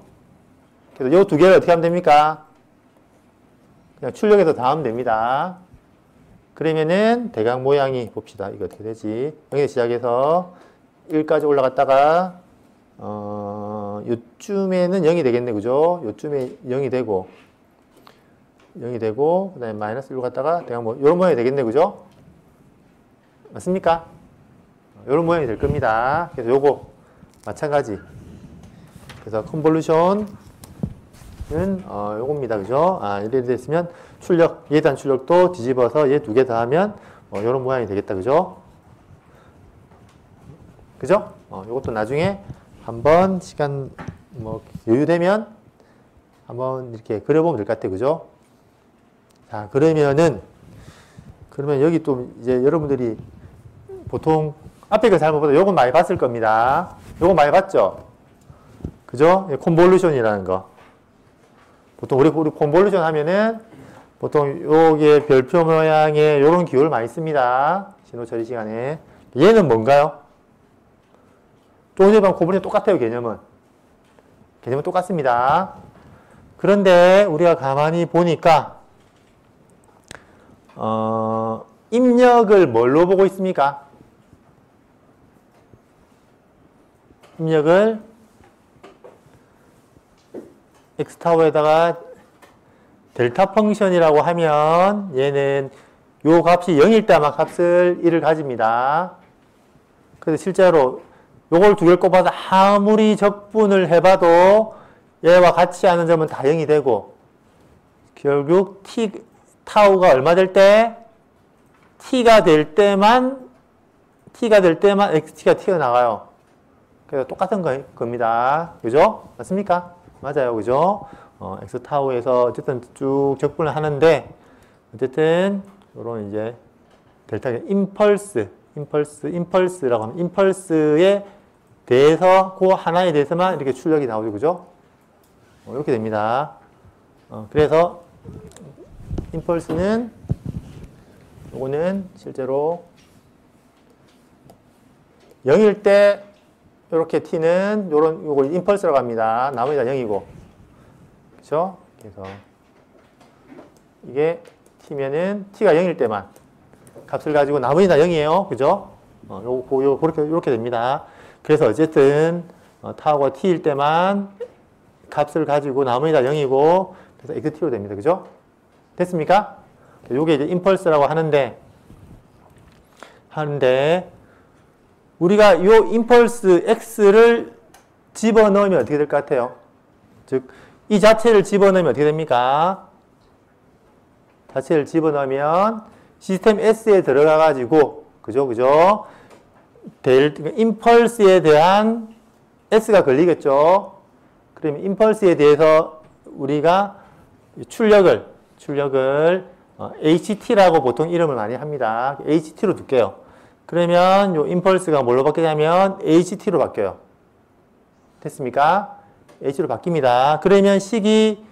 그래서 요 두 개를 어떻게 하면 됩니까? 그냥 출력해서 더하면 됩니다. 그러면은 대강 모양이 봅시다. 이거 어떻게 되지? 0에서 시작해서 1까지 올라갔다가 요쯤에는 0이 되겠네, 그죠? 요쯤에 0이 되고 그 다음에 마이너스 1로 갔다가 대강 요런 모양이 되겠네, 그죠? 맞습니까? 요런 모양이 될 겁니다. 그래서 요거 마찬가지. 그래서 컨볼루션은 요겁니다, 그죠? 이래 됐으면 얘에 대한 출력도 뒤집어서 얘 두 개 더하면 요런 모양이 되겠다, 그죠? 그죠? 요것도 나중에 한번 시간 여유되면 한번 이렇게 그려보면 될 것 같아요, 그죠? 자, 그러면 여기 또 이제 여러분들이 보통 앞에 거 잘못 보다 요건 많이 봤을 겁니다. 요거 많이 봤죠? 그죠? 컨볼루션이라는 거. 보통 우리 컨볼루션 하면은 보통 요게 별표 모양의 요런 기호를 많이 씁니다. 신호 처리 시간에. 얘는 뭔가요? 조금 전에 컨볼루션 똑같아요, 개념은. 개념은 똑같습니다. 그런데 우리가 가만히 보니까 입력을 뭘로 보고 있습니까? 입력을 x타워에다가 델타 펑션이라고 하면 얘는 요 값이 0일 때 아마 값을 1을 가집니다. 그래서 실제로 요걸 두 개를 꼽아서 아무리 적분을 해봐도 얘와 같이 하는 점은 다 0이 되고 결국 타우가 얼마 될 때? t가 될 때만 xt가 튀어나가요. 그래서 똑같은 겁니다. 그죠? 맞습니까? 맞아요. 그죠? x타우에서 어쨌든 쭉 적분을 하는데 어쨌든 요런 이제 델타 임펄스라고 하면 임펄스에 대해서 그 하나에 대해서만 이렇게 출력이 나오죠. 그죠? 이렇게 됩니다. 그래서 임펄스는 요거는 실제로 0일 때 요렇게 t는 요걸 임펄스라고 합니다. 나머지 다 0이고 그렇죠? 그래서 이게 t면은 t가 0일 때만 값을 가지고 나머지 다 0이에요. 그죠? 이렇게 됩니다. 그래서 어쨌든 타하고 t일 때만 값을 가지고 나머지 다 0이고 그래서 xt로 됩니다. 그죠? 됐습니까? 요게 이제 임펄스라고 하는데 우리가 요 임펄스 x를 집어넣으면 어떻게 될 것 같아요? 즉, 이 자체를 집어넣으면 어떻게 됩니까? 자체를 집어넣으면 시스템 S에 들어가가지고, 그죠? 임펄스에 대한 S가 걸리겠죠? 그러면 임펄스에 대해서 우리가 출력을 HT라고 보통 이름을 많이 합니다. HT로 둘게요. 그러면 요 임펄스가 뭘로 바뀌냐면 HT로 바뀌어요. 됐습니까? H로 바뀝니다. 그러면 식이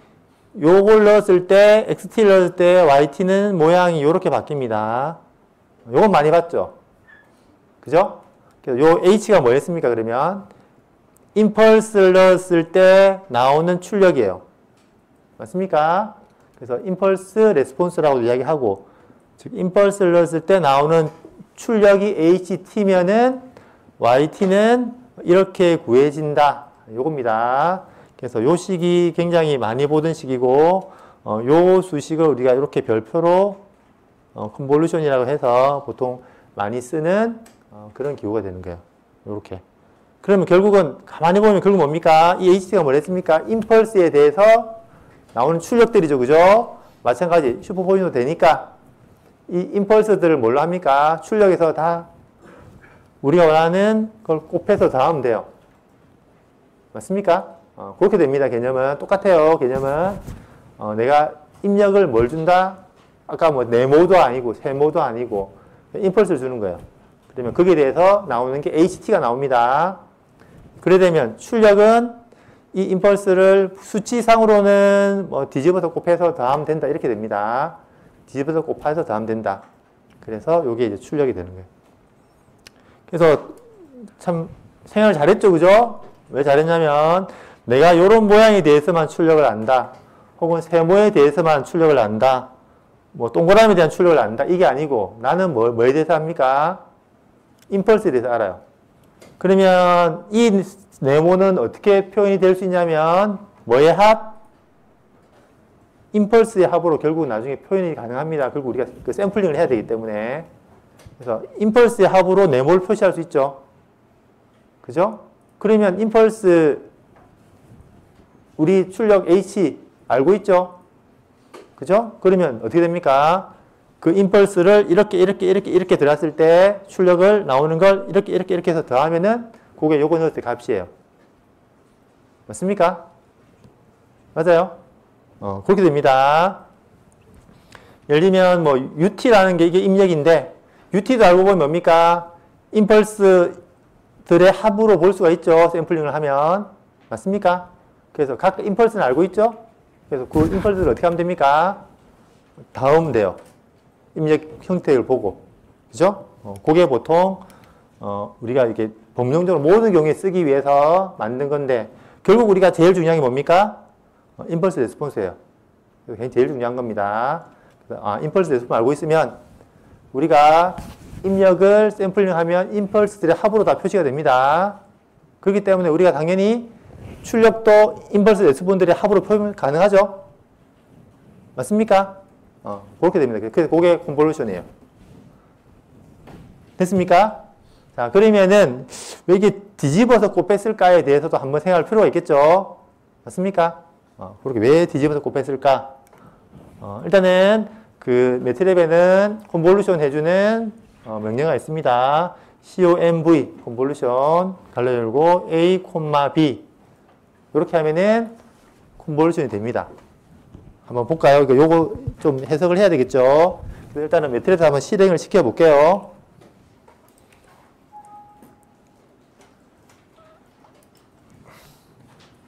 요걸 넣었을 때, XT를 넣었을 때 YT는 모양이 요렇게 바뀝니다. 요건 많이 봤죠? 그죠? 요 H가 뭐였습니까? 그러면 임펄스를 넣었을 때 나오는 출력이에요. 맞습니까? 그래서 임펄스 레스폰스라고 이야기하고, 즉 임펄스를 넣었을 때 나오는 출력이 HT면은 YT는 이렇게 구해진다. 요겁니다. 그래서 요 식이 굉장히 많이 보던 식이고, 요 수식을 우리가 이렇게 별표로 컨볼루션이라고 해서 보통 많이 쓰는 그런 기호가 되는 거예요. 요렇게. 그러면 결국은 가만히 보면 결국 뭡니까? 이 HT가 뭐랬습니까? 임펄스에 대해서 나오는 출력들이죠. 그죠? 마찬가지 슈퍼포지션도 되니까 이 임펄스들을 뭘로 합니까? 출력해서 다 우리가 원하는 걸 곱해서 더하면 돼요. 맞습니까? 그렇게 됩니다. 개념은 똑같아요. 개념은 내가 입력을 뭘 준다? 아까 뭐 네모도 아니고 세모도 아니고 임펄스를 주는 거예요. 그러면 거기에 대해서 나오는 게 HT가 나옵니다. 그래 되면 출력은 이 임펄스를 수치상으로는 뭐 뒤집어서 곱해서 더하면 된다. 이렇게 됩니다. 뒤집어서 곱해서 더하면 된다. 그래서 이게 이제 출력이 되는 거예요. 그래서 참 생각을 잘했죠. 그죠? 왜 잘했냐면 내가 이런 모양에 대해서만 출력을 안다. 혹은 세모에 대해서만 출력을 안다. 뭐 동그라미에 대한 출력을 안다. 이게 아니고 나는 뭐에 대해서 합니까? 임펄스에 대해서 알아요. 그러면 이 네모는 어떻게 표현이 될 수 있냐면 뭐의 합? 임펄스의 합으로 결국 나중에 표현이 가능합니다. 결국 우리가 그 샘플링을 해야 되기 때문에. 그래서 임펄스의 합으로 네모를 표시할 수 있죠. 그죠? 그러면 임펄스 우리 출력 H 알고 있죠? 그죠? 그러면 어떻게 됩니까? 그 임펄스를 이렇게 들어갔을 때 출력을 나오는 걸 이렇게 해서 더하면은 그게 요거 넣을 때 값이에요. 맞습니까? 맞아요? 그렇게 됩니다. 예를 들면 뭐 UT라는 게 이게 입력인데 UT도 알고 보면 뭡니까? 임펄스들의 합으로 볼 수가 있죠. 샘플링을 하면. 맞습니까? 그래서 각 임펄스는 알고 있죠? 그래서 그 임펄스를 어떻게 하면 됩니까? 더하면 돼요. 입력 형태를 보고. 그죠? 그게 보통, 우리가 이렇게 법령적으로 모든 경우에 쓰기 위해서 만든 건데, 결국 우리가 제일 중요한 게 뭡니까? 임펄스 레스폰스예요. 그게 제일 중요한 겁니다. 그래서, 임펄스 레스폰스 알고 있으면, 우리가 입력을 샘플링 하면 임펄스들의 합으로 다 표시가 됩니다. 그렇기 때문에 우리가 당연히 출력도 임펄스 레스폰들의 합으로 표현 가능하죠? 맞습니까? 그렇게 됩니다. 그래서 그게 컨볼루션이에요. 됐습니까? 자, 그러면은 왜 이게 뒤집어서 곱했을까에 대해서도 한번 생각할 필요가 있겠죠? 맞습니까? 그렇게 왜 뒤집어서 곱했을까? 일단은 그 매트랩에는 컨볼루션 해주는 명령어가 있습니다. conv, 컨볼루션, 갈라 열고 a, b 이렇게 하면은 컨볼루션이 됩니다. 한번 볼까요? 요거 좀 해석을 해야 되겠죠? 일단은 매트랩에서 한번 실행을 시켜 볼게요.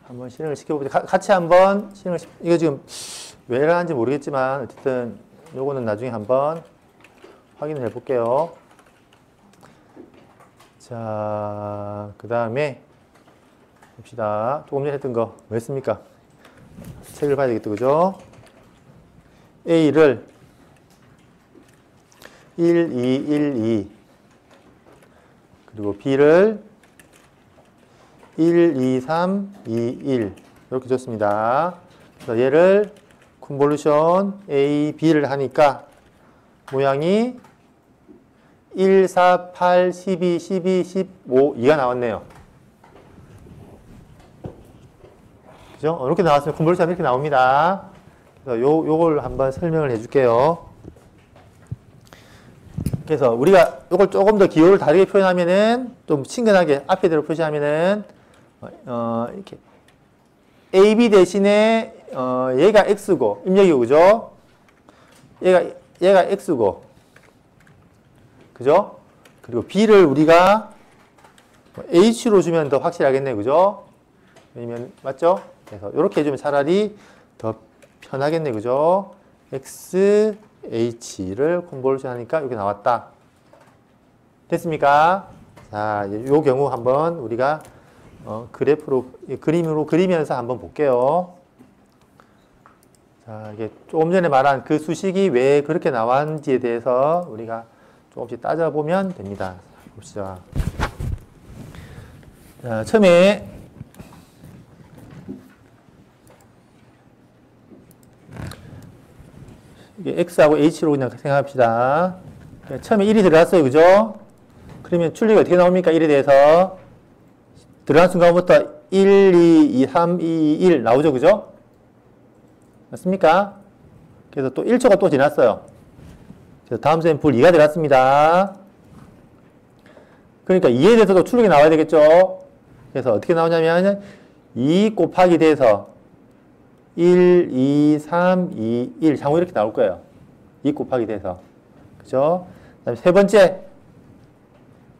한번 실행을 시켜보죠. 같이 한번 실행을, 이거 지금 왜 하는지 모르겠지만, 어쨌든 요거는 나중에 한번 확인을 해 볼게요. 자, 그 다음에 봅시다. 조금 전에 했던 거 뭐였습니까? 책을 봐야 되겠다, 그죠? A를 1, 2, 1, 2 그리고 B를 1, 2, 3, 2, 1 이렇게 줬습니다. 그래서 얘를 컨볼루션 A, B를 하니까 모양이 1, 4, 8, 12, 12, 15, 2가 나왔네요. 그죠? 이렇게 나왔으면 컨볼루션 이렇게 나옵니다. 그래서 요걸 한번 설명을 해줄게요. 그래서 우리가 요걸 조금 더 기호를 다르게 표현하면은 좀 친근하게 앞에 대로 표시하면은 이렇게 AB 대신에 얘가 X고 입력이고 그죠? 얘가 X고 그죠? 그리고 B를 우리가 H로 주면 더 확실하겠네 그죠? 왜냐면 맞죠? 그래서 이렇게 해주면 차라리 더 편하겠네 그죠? X, H를 컨볼루션 하니까 이렇게 나왔다. 됐습니까? 자, 요 경우 한번 우리가 그래프로, 그림으로 그리면서 한번 볼게요. 자, 이게 조금 전에 말한 그 수식이 왜 그렇게 나왔는지에 대해서 우리가 조금씩 따져보면 됩니다. 봅시다. 자, 처음에 이게 X하고 H로 그냥 생각합시다. 처음에 1이 들어갔어요. 그죠? 그러면 출력이 어떻게 나옵니까? 1에 대해서. 들어간 순간부터 1, 2, 2, 3, 2, 1 나오죠. 그죠? 맞습니까? 그래서 또 1초가 또 지났어요. 그래서 다음 샘플 2가 들어갔습니다. 그러니까 2에 대해서도 출력이 나와야 되겠죠? 그래서 어떻게 나오냐면 2 곱하기 돼서 1, 2, 3, 2, 1 향후 이렇게 나올 거예요. 2 곱하기 돼서. 그죠? 그 다음에 세 번째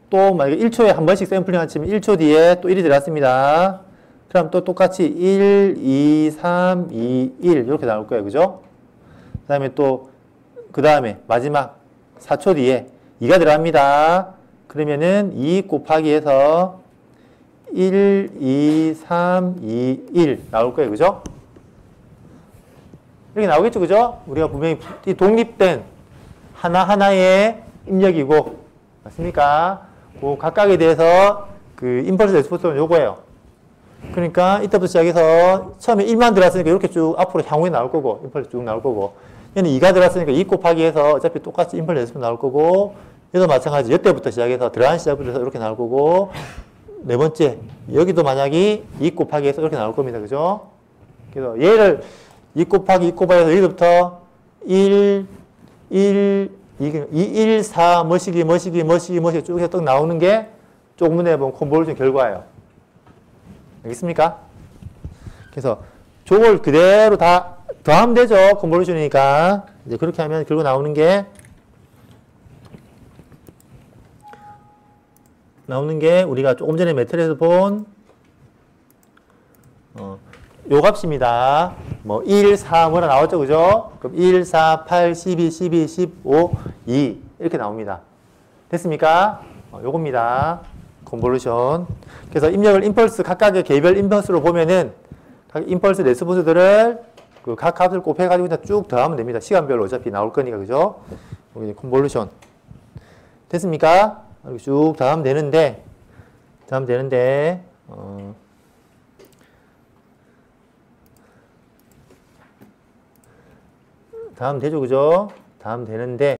또 만약에 1초에 한 번씩 샘플링 하시면 1초 뒤에 또 1이 들어갔습니다. 그럼 또 똑같이 1, 2, 3, 2, 1 이렇게 나올 거예요. 그죠? 그 다음에 또 그 다음에 마지막 4초 뒤에 2가 들어갑니다. 그러면은 2 곱하기 해서 1, 2, 3, 2, 1 나올 거예요. 그죠? 이렇게 나오겠죠. 그죠? 우리가 분명히 독립된 하나하나의 입력이고 맞습니까? 그 각각에 대해서 그 임펄스 레스폰스는 요거예요. 그러니까 이때부터 시작해서 처음에 1만 들어왔으니까 이렇게 쭉 앞으로 향후에 나올 거고 임펄스 쭉 나올 거고 얘는 2가 들어왔으니까 2 곱하기 해서 어차피 똑같이 임펄스 레스폰스 나올 거고 얘도 마찬가지 이때부터 시작해서 들어간 시작부터 해서 이렇게 나올 거고 네 번째 여기도 만약에 2 곱하기 해서 이렇게 나올 겁니다. 그죠? 그래서 얘를 2 곱하기 해서 여기부터 1, 1, 2, 1, 4, 뭐시기 쭉 해서 딱 나오는 게 조금 전에 본 컨볼루션 결과예요. 알겠습니까? 그래서 저걸 그대로 다 더하면 되죠. 컨볼루션이니까. 이제 그렇게 하면 결국 나오는 게 우리가 조금 전에 매트리에서 본 요 값입니다. 뭐 1, 4 뭐라 나왔죠. 그죠? 그럼 1, 4, 8, 12, 12, 15, 2 이렇게 나옵니다. 됐습니까? 요겁니다. 컨볼루션. 그래서 입력을 임펄스 각각의 개별 임펄스로 보면은 각 임펄스 레스폰스들을 그 각 값을 곱해가지고 그냥 쭉 더하면 됩니다. 시간별로 어차피 나올 거니까 그죠? 여기 컨볼루션. 됐습니까? 이렇게 쭉 더하면 되는데 다음 되죠, 그죠? 다음 되는데